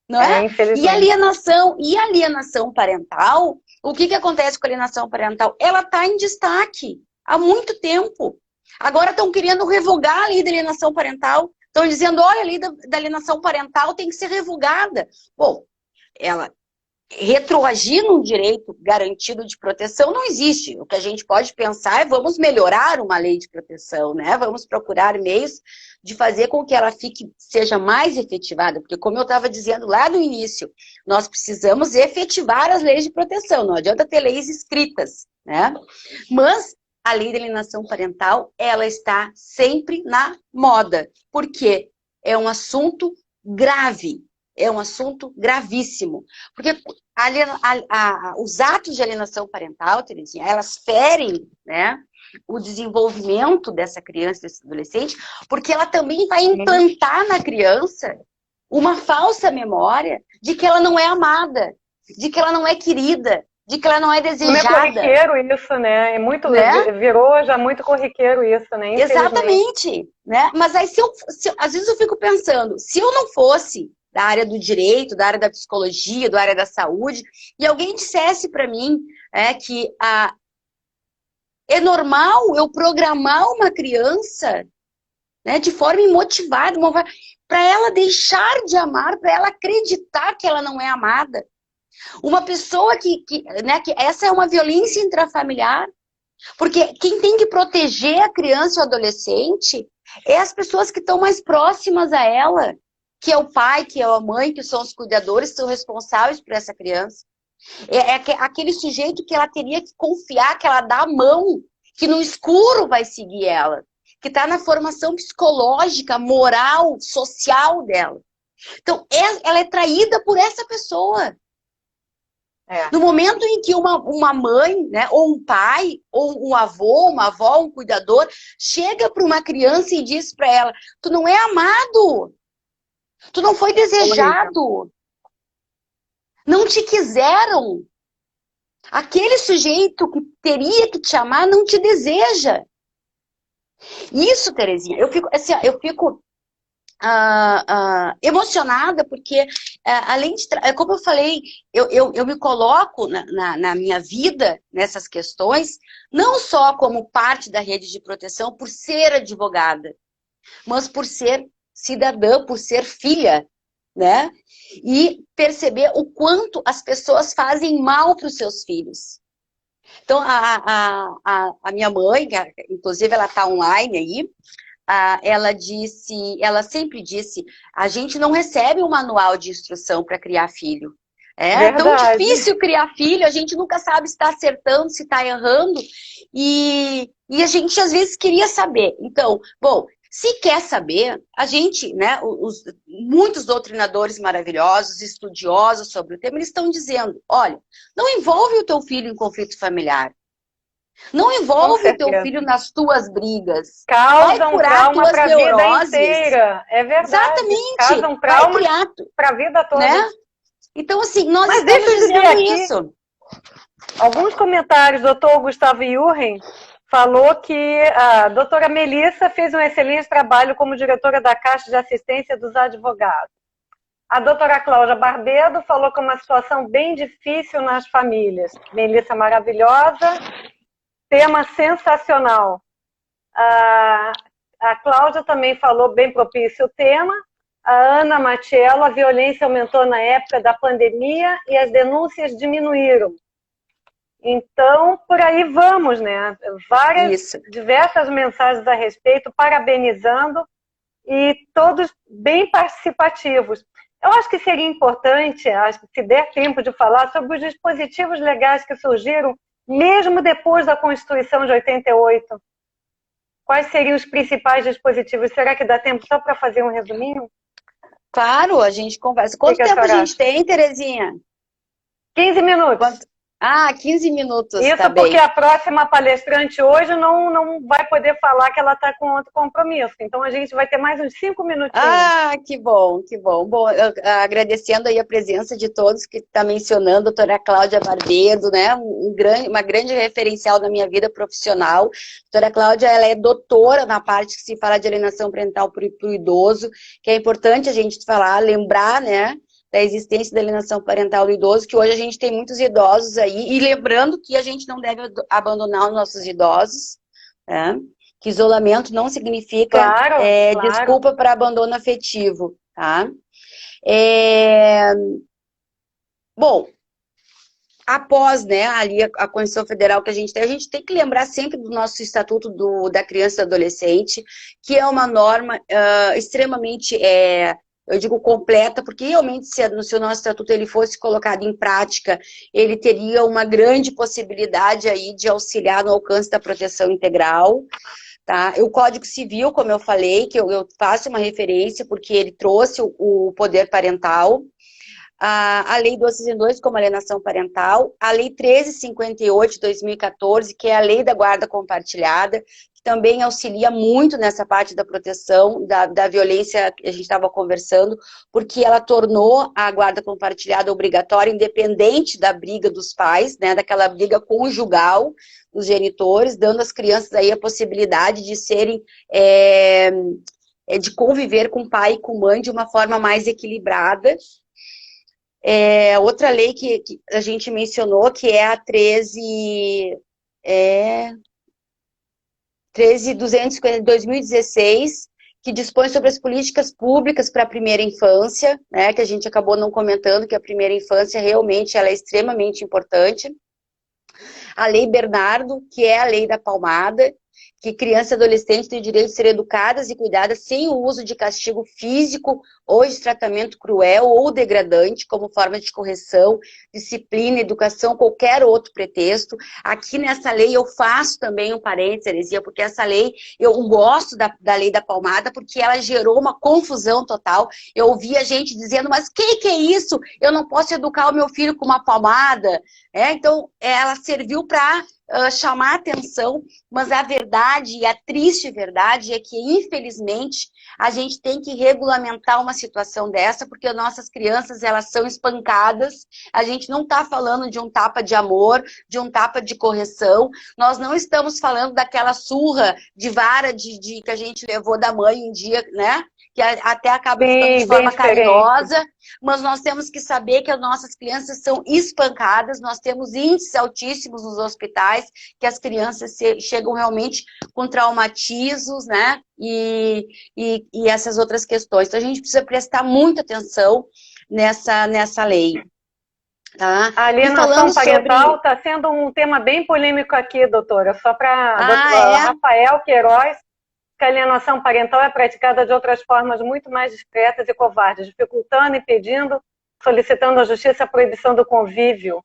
Não é? E alienação parental, o que acontece com a alienação parental? Ela está em destaque há muito tempo. Agora estão querendo revogar a lei da alienação parental. Estão dizendo, olha, a lei da alienação parental tem que ser revogada. Bom, ela retroagir num direito garantido de proteção não existe. O que a gente pode pensar é vamos melhorar uma lei de proteção, né? Vamos procurar meios de fazer com que ela seja mais efetivada, porque como eu estava dizendo lá no início, nós precisamos efetivar as leis de proteção, não adianta ter leis escritas, né? Mas a lei de alienação parental, ela está sempre na moda, porque é um assunto grave, é um assunto gravíssimo, porque os atos de alienação parental, Terezinha, elas ferem, né, o desenvolvimento dessa criança, desse adolescente, porque ela também vai implantar na criança uma falsa memória de que ela não é amada, de que ela não é querida, de que ela não é desejada. Não é corriqueiro isso, né? É muito, né? Virou já muito corriqueiro isso, né? Exatamente, né? Mas aí às vezes eu fico pensando, se eu não fosse da área do direito, da área da psicologia, da área da saúde, e alguém dissesse para mim que é normal eu programar uma criança, né, de forma imotivada, para ela deixar de amar, para ela acreditar que ela não é amada. Uma pessoa que essa é uma violência intrafamiliar, porque quem tem que proteger a criança ou adolescente é as pessoas que estão mais próximas a ela, que é o pai, que é a mãe, que são os cuidadores, que são responsáveis por essa criança. É aquele sujeito que ela teria que confiar, que ela dá a mão, que no escuro vai seguir ela, que está na formação psicológica, moral, social dela. Então, ela é traída por essa pessoa. No momento em que uma mãe, né, ou um pai, ou um avô, uma avó, um cuidador, chega para uma criança e diz para ela, tu não é amado, tu não foi desejado, não te quiseram. Aquele sujeito que teria que te amar não te deseja. Isso, Terezinha, eu fico emocionada, porque além de, como eu falei, eu me coloco na minha vida nessas questões, não só como parte da rede de proteção, por ser advogada, mas por ser cidadã, por ser filha, né? E perceber o quanto as pessoas fazem mal para os seus filhos. Então, a minha mãe, inclusive ela está online aí, ela sempre disse, a gente não recebe um manual de instrução para criar filho. É tão difícil criar filho, a gente nunca sabe se está acertando, se está errando, e a gente às vezes queria saber. Então, bom, se quer saber, a gente, né, muitos doutrinadores maravilhosos, estudiosos sobre o tema, eles estão dizendo, olha, não envolve o teu filho em conflito familiar. Não envolve o teu filho nas tuas brigas. Causa um trauma para a vida inteira. É verdade. Exatamente. Causa um trauma para a vida toda. Né? Então, assim, nós estamos dizendo isso. Alguns comentários, doutor Gustavo Iurren falou que a doutora Melissa fez um excelente trabalho como diretora da Caixa de Assistência dos Advogados. A doutora Cláudia Barbedo falou que é uma situação bem difícil nas famílias. Melissa maravilhosa. Tema sensacional. A, a Cláudia também falou bem propício o tema. A Ana Matiello, a violência aumentou na época da pandemia e as denúncias diminuíram. Então, por aí vamos, né? Diversas mensagens a respeito, parabenizando e todos bem participativos. Eu acho que seria importante, acho que se der tempo de falar sobre os dispositivos legais que surgiram mesmo depois da Constituição de 88. Quais seriam os principais dispositivos? Será que dá tempo só para fazer um resuminho? Claro, a gente conversa. Quanto tempo a gente tem, Terezinha? 15 minutos. 15 minutos, isso tá porque bem. a próxima palestrante hoje não vai poder falar que ela está com outro compromisso. Então, a gente vai ter mais uns 5 minutinhos. Que bom, que bom. Bom, agradecendo aí a presença de todos que está mencionando, a doutora Cláudia Barbedo, né? Uma grande referencial na minha vida profissional. A doutora Cláudia, ela é doutora na parte que se fala de alienação parental para o idoso, que é importante a gente falar, lembrar, né? Da existência da alienação parental do idoso, que hoje a gente tem muitos idosos aí, e lembrando que a gente não deve abandonar os nossos idosos, né? Que isolamento não significa claro. desculpa para abandono afetivo, tá? Bom, após, né, ali a Constituição Federal que a gente tem que lembrar sempre do nosso Estatuto da Criança e do Adolescente, que é uma norma extremamente... eu digo completa, porque realmente se o nosso estatuto ele fosse colocado em prática, ele teria uma grande possibilidade aí de auxiliar no alcance da proteção integral, tá? O Código Civil, como eu falei, que eu faço uma referência, porque ele trouxe o poder parental, a Lei 1262 como alienação parental, a Lei 1358 de 2014, que é a Lei da Guarda Compartilhada, que também auxilia muito nessa parte da proteção da violência que a gente estava conversando, porque ela tornou a guarda compartilhada obrigatória, independente da briga dos pais, né, daquela briga conjugal dos genitores, dando às crianças aí a possibilidade de serem... de conviver com o pai e com a mãe de uma forma mais equilibrada. Outra lei que a gente mencionou, que é a 13.250 de 2016, que dispõe sobre as políticas públicas para a primeira infância, né, que a gente acabou não comentando, que a primeira infância realmente ela é extremamente importante. A Lei Bernardo, que é a lei da palmada, que crianças e adolescentes têm o direito de ser educadas e cuidadas sem o uso de castigo físico ou de tratamento cruel ou degradante, como forma de correção, disciplina, educação, qualquer outro pretexto. Aqui nessa lei eu faço também um parênteses, Terezinha, porque essa lei, eu gosto da lei da palmada, porque ela gerou uma confusão total. Eu ouvia gente dizendo, mas que é isso? Eu não posso educar o meu filho com uma palmada? Então, ela serviu para chamar a atenção, mas a verdade, e a triste verdade, é que, infelizmente, a gente tem que regulamentar uma situação dessa, porque nossas crianças, elas são espancadas, a gente não está falando de um tapa de amor, de um tapa de correção, nós não estamos falando daquela surra de vara que a gente levou da mãe um dia, né? Que até acaba ficando de forma carinhosa, mas nós temos que saber que as nossas crianças são espancadas, nós temos índices altíssimos nos hospitais, que as crianças chegam realmente com traumatismos, né, e essas outras questões. Então, a gente precisa prestar muita atenção nessa lei. Tá? A alienação parental está sendo um tema bem polêmico aqui, doutora, só para Rafael Queiroz, que a alienação parental é praticada de outras formas muito mais discretas e covardes, dificultando, impedindo, solicitando à justiça a proibição do convívio.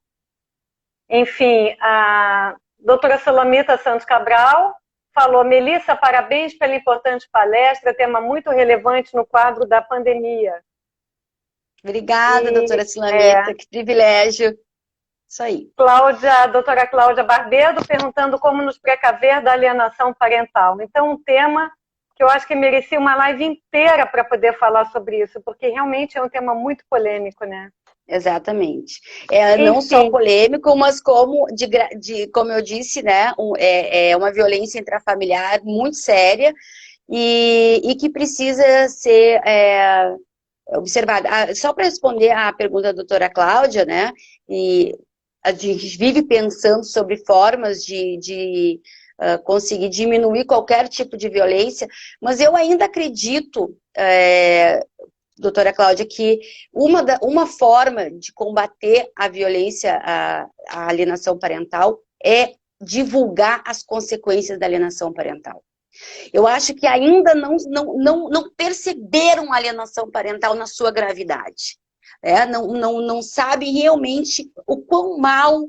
Enfim, a doutora Solamita Santos Cabral falou, Melissa, parabéns pela importante palestra, tema muito relevante no quadro da pandemia. Obrigada, doutora Solamita, que privilégio. Isso aí. A doutora Cláudia Barbedo perguntando como nos precaver da alienação parental. Então, um tema que eu acho que merecia uma live inteira para poder falar sobre isso, porque realmente é um tema muito polêmico, né? Exatamente. Não só polêmico, mas como eu disse, né, é uma violência intrafamiliar muito séria e que precisa ser observada. Só para responder à pergunta da doutora Cláudia, né, e a gente vive pensando sobre formas de conseguir diminuir qualquer tipo de violência, mas eu ainda acredito, doutora Cláudia, que uma forma de combater a violência, a alienação parental, é divulgar as consequências da alienação parental. Eu acho que ainda não perceberam a alienação parental na sua gravidade. Não sabe realmente o quão mal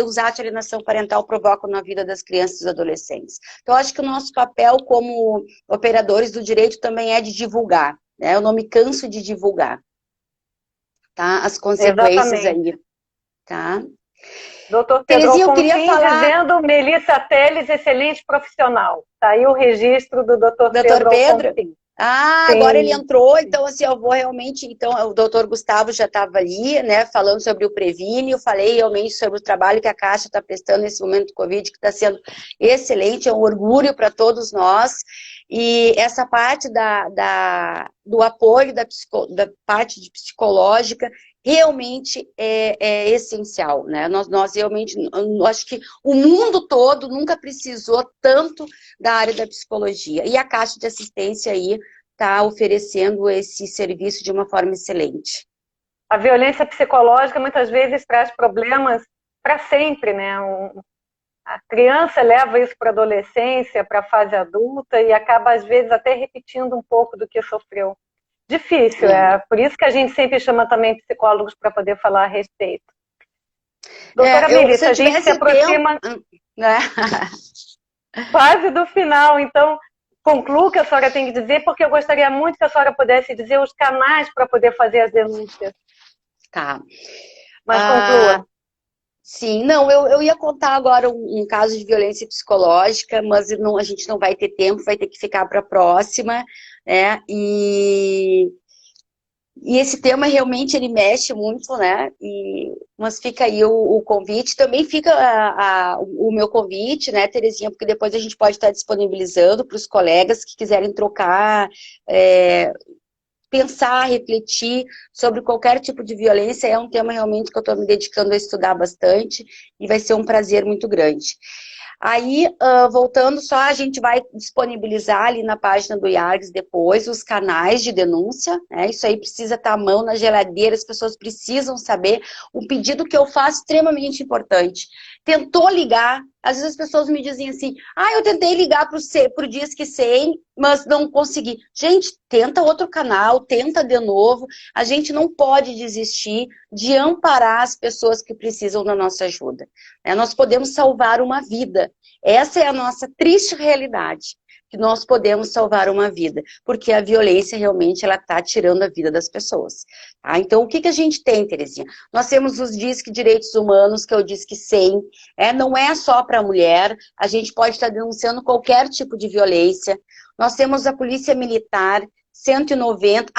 os atos de alienação parental provocam na vida das crianças e dos adolescentes. Então, eu acho que o nosso papel como operadores do direito também é de divulgar. Eu não me canso de divulgar, tá? As consequências. Exatamente. Aí, tá? Doutor Pedro Alfonsin dizendo, Melissa Teles, excelente profissional. Está aí o registro do doutor Pedro Alfonsin. Sim. Agora ele entrou, então assim, eu vou realmente, então o doutor Gustavo já estava ali, né, falando sobre o Previne, eu falei realmente sobre o trabalho que a Caixa está prestando nesse momento do Covid, que está sendo excelente, é um orgulho para todos nós, e essa parte do apoio da parte de psicológica, realmente é essencial, né? Nós realmente, acho que o mundo todo nunca precisou tanto da área da psicologia. E a Caixa de Assistência aí está oferecendo esse serviço de uma forma excelente. A violência psicológica muitas vezes traz problemas para sempre, né? A criança leva isso para a adolescência, para a fase adulta e acaba às vezes até repetindo um pouco do que sofreu. Difícil, por isso que a gente sempre chama também psicólogos para poder falar a respeito. Doutora Melissa, a gente se aproxima quase do final, então conclua o que a senhora tem que dizer, porque eu gostaria muito que a senhora pudesse dizer os canais para poder fazer as denúncias. Tá. Mas conclua. Sim, não, eu ia contar agora um caso de violência psicológica, mas a gente não vai ter tempo, vai ter que ficar para a próxima, né? E esse tema realmente ele mexe muito, né? Mas fica aí o convite, também fica o meu convite, né, Terezinha, porque depois a gente pode estar disponibilizando para os colegas que quiserem trocar, pensar, refletir sobre qualquer tipo de violência. É um tema realmente que eu estou me dedicando a estudar bastante e vai ser um prazer muito grande. Aí, voltando só, a gente vai disponibilizar ali na página do IARGS depois os canais de denúncia, né? Isso aí precisa estar à mão na geladeira, as pessoas precisam saber. Um pedido que eu faço extremamente importante. Tentou ligar, às vezes as pessoas me dizem assim, eu tentei ligar pro Disque 100, mas não consegui. Gente, tenta outro canal, tenta de novo. A gente não pode desistir de amparar as pessoas que precisam da nossa ajuda. Nós podemos salvar uma vida. Essa é a nossa triste realidade, que nós podemos salvar uma vida, porque a violência realmente ela está tirando a vida das pessoas. Tá? Então, o que a gente tem, Terezinha? Nós temos os Disque Direitos Humanos, que é o Disque 100, não é só para a mulher, a gente pode estar denunciando qualquer tipo de violência. Nós temos a Polícia Militar, 190.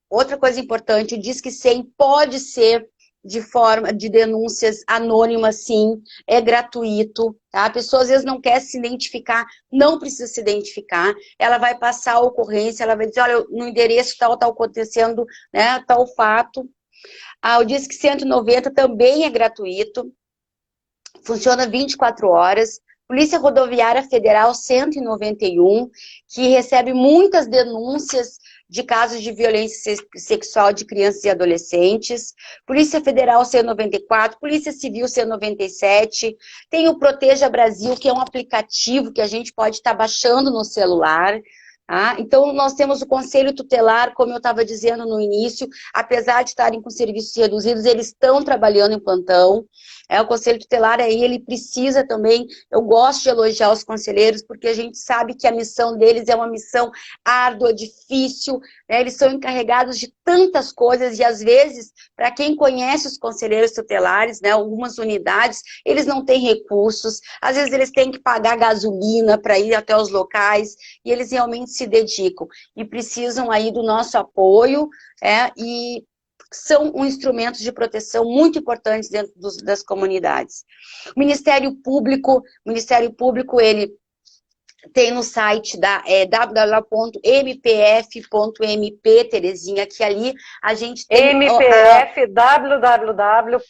Outra coisa importante, o Disque 100 pode ser de forma de denúncias anônimas, sim, é gratuito, tá? A pessoa às vezes não quer se identificar, não precisa se identificar, ela vai passar a ocorrência, ela vai dizer, olha, no endereço tal, está acontecendo, né, tal fato. O Disque 190 também é gratuito, funciona 24 horas. Polícia Rodoviária Federal 191, que recebe muitas denúncias de casos de violência sexual de crianças e adolescentes. Polícia Federal 194, Polícia Civil 197, tem o Proteja Brasil, que é um aplicativo que a gente pode estar baixando no celular. Então, nós temos o Conselho Tutelar, como eu estava dizendo no início, apesar de estarem com serviços reduzidos, eles estão trabalhando em plantão. O Conselho Tutelar aí, ele precisa também, eu gosto de elogiar os conselheiros, porque a gente sabe que a missão deles é uma missão árdua, difícil, né? Eles são encarregados de tantas coisas, e às vezes, para quem conhece os conselheiros tutelares, né, algumas unidades, eles não têm recursos, às vezes eles têm que pagar gasolina para ir até os locais, e eles realmente se dedicam, e precisam aí do nosso apoio, e são instrumentos de proteção muito importantes dentro das comunidades. O Ministério Público, ele tem no site www.mpf.mp, Terezinha, que ali a gente tem... MPF, www.mpf.br.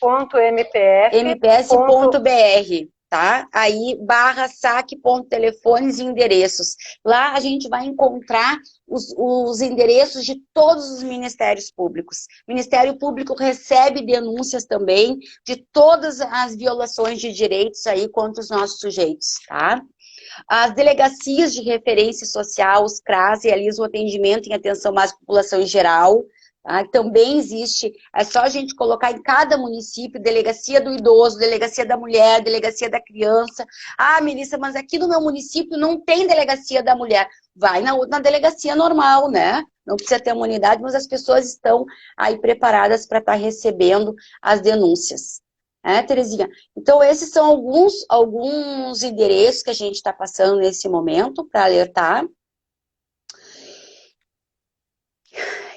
tá? Aí, /saque.telefones e endereços. Lá a gente vai encontrar os endereços de todos os ministérios públicos. O Ministério Público recebe denúncias também de todas as violações de direitos aí contra os nossos sujeitos, tá? As delegacias de referência social, os CRAS, realizam atendimento em atenção à população em geral. Tá? Também existe, é só a gente colocar em cada município, delegacia do idoso, delegacia da mulher, delegacia da criança. Ah, Melissa, mas aqui no meu município não tem delegacia da mulher. Vai na delegacia normal, né? Não precisa ter uma unidade, mas as pessoas estão aí preparadas para estar recebendo as denúncias. Terezinha? Então, esses são alguns endereços que a gente está passando nesse momento para alertar.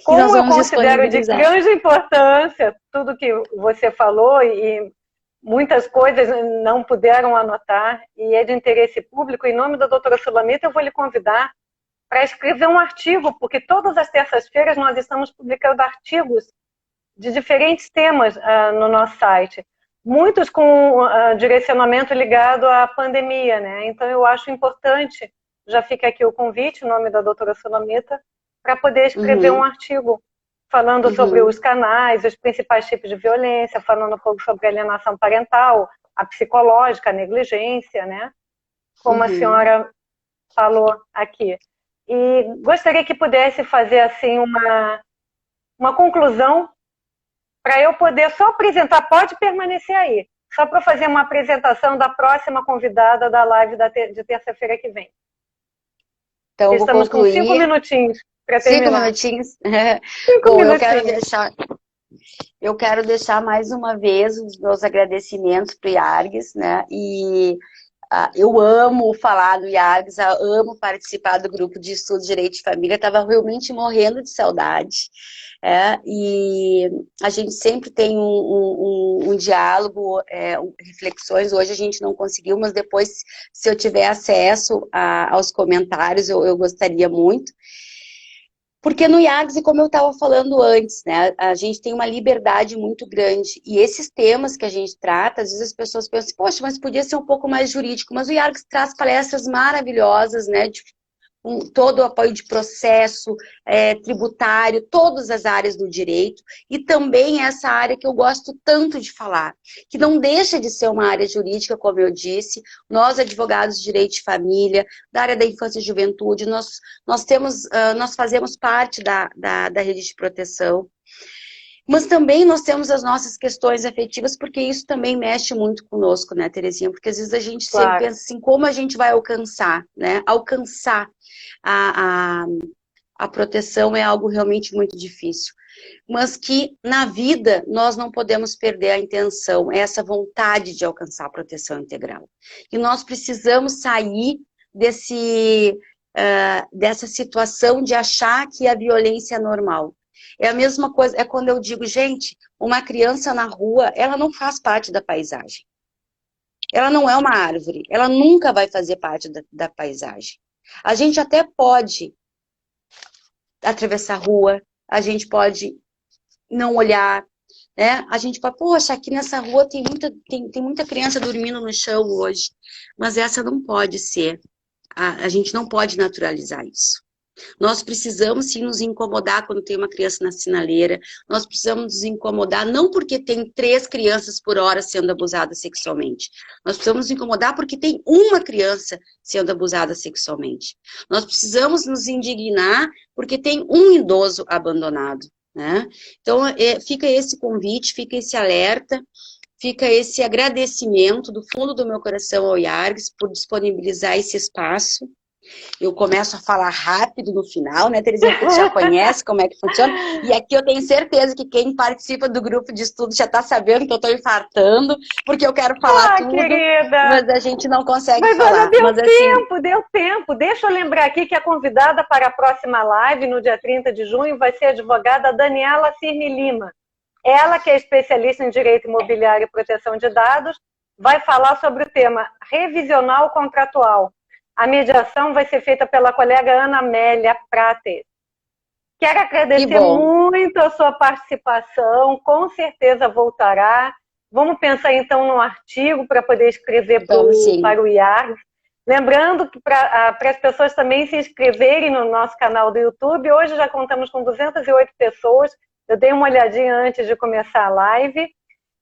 Como eu considero de grande importância tudo que você falou e muitas coisas não puderam anotar e é de interesse público, em nome da doutora Sulamita, eu vou lhe convidar para escrever um artigo, porque todas as terças-feiras nós estamos publicando artigos de diferentes temas no nosso site. Muitos com direcionamento ligado à pandemia, né? Então eu acho importante, já fica aqui o convite, em nome da doutora Sulamita, para poder escrever um artigo falando sobre os canais, os principais tipos de violência, falando um pouco sobre a alienação parental, a psicológica, a negligência, né? Como a senhora falou aqui. E gostaria que pudesse fazer assim uma conclusão para eu poder só apresentar, pode permanecer aí, só para fazer uma apresentação da próxima convidada da live de terça-feira que vem. Então, estamos com 5 minutinhos para terminar. 5 minutinhos? 5 Bom, minutinhos. eu quero deixar mais uma vez os meus agradecimentos para o IARGS, né? E eu amo falar do IARGS, amo participar do grupo de estudo de Direito de Família, estava realmente morrendo de saudade. E a gente sempre tem um diálogo, reflexões. Hoje a gente não conseguiu, mas depois, se eu tiver acesso aos comentários, eu gostaria muito. Porque no IAGS, como eu estava falando antes, né, a gente tem uma liberdade muito grande. E esses temas que a gente trata, às vezes as pessoas pensam, poxa, mas podia ser um pouco mais jurídico. Mas o IAGS traz palestras maravilhosas, né, com todo o apoio de processo, tributário, todas as áreas do direito, e também essa área que eu gosto tanto de falar, que não deixa de ser uma área jurídica, como eu disse. Nós, advogados de direito de família, da área da infância e juventude, nós fazemos parte da rede de proteção, mas também nós temos as nossas questões afetivas, porque isso também mexe muito conosco, né, Terezinha? Porque às vezes a gente sempre pensa assim, como a gente vai alcançar, né? Alcançar a proteção é algo realmente muito difícil. Mas que na vida nós não podemos perder a intenção, essa vontade de alcançar a proteção integral. E nós precisamos sair dessa situação de achar que a violência é normal. É a mesma coisa, é quando eu digo, gente, uma criança na rua, ela não faz parte da paisagem. Ela não é uma árvore, ela nunca vai fazer parte da paisagem. A gente até pode atravessar a rua, a gente pode não olhar, né? A gente pode, poxa, aqui nessa rua tem muita criança dormindo no chão hoje, mas essa não pode ser. A gente não pode naturalizar isso. Nós precisamos sim nos incomodar quando tem uma criança na sinaleira, nós precisamos nos incomodar não porque tem 3 crianças por hora sendo abusadas sexualmente, nós precisamos nos incomodar porque tem uma criança sendo abusada sexualmente. Nós precisamos nos indignar porque tem um idoso abandonado, né? Então, fica esse convite, fica esse alerta, fica esse agradecimento do fundo do meu coração ao IARGS por disponibilizar esse espaço. Eu começo a falar rápido no final, né, Terezinha? Porque já conhece como é que funciona. E aqui eu tenho certeza que quem participa do grupo de estudo já está sabendo que eu estou infartando, porque eu quero falar tudo, querida. Mas a gente não consegue falar. Mas deu tempo. Deixa eu lembrar aqui que a convidada para a próxima live, no dia 30 de junho, vai ser a advogada Daniela Firme Lima. Ela, que é especialista em direito imobiliário e proteção de dados, vai falar sobre o tema revisional contratual. A mediação vai ser feita pela colega Ana Amélia Prates. Quero agradecer muito a sua participação, com certeza voltará. Vamos pensar, então, num artigo para poder escrever Vamos, para o IARGS. Lembrando que para as pessoas também se inscreverem no nosso canal do YouTube, hoje já contamos com 208 pessoas, eu dei uma olhadinha antes de começar a live,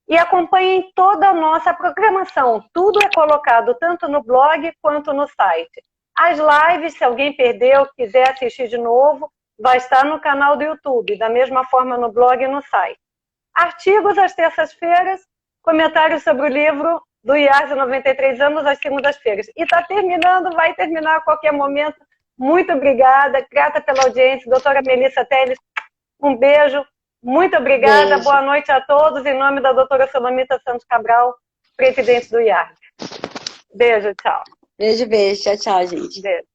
e acompanhem toda a nossa programação, tudo é colocado tanto no blog quanto no site. As lives, se alguém perdeu, quiser assistir de novo, vai estar no canal do YouTube, da mesma forma no blog e no site. Artigos às terças-feiras, comentários sobre o livro do IARGS 93 anos às segundas-feiras. E está terminando, vai terminar a qualquer momento. Muito obrigada, grata pela audiência. Doutora Melissa Teles, um beijo. Muito obrigada, beijo. Boa noite a todos. Em nome da doutora Solomita Santos Cabral, presidente do IARGS. Beijo, tchau. Beijo, beijo. Tchau, tchau, gente. Beijo.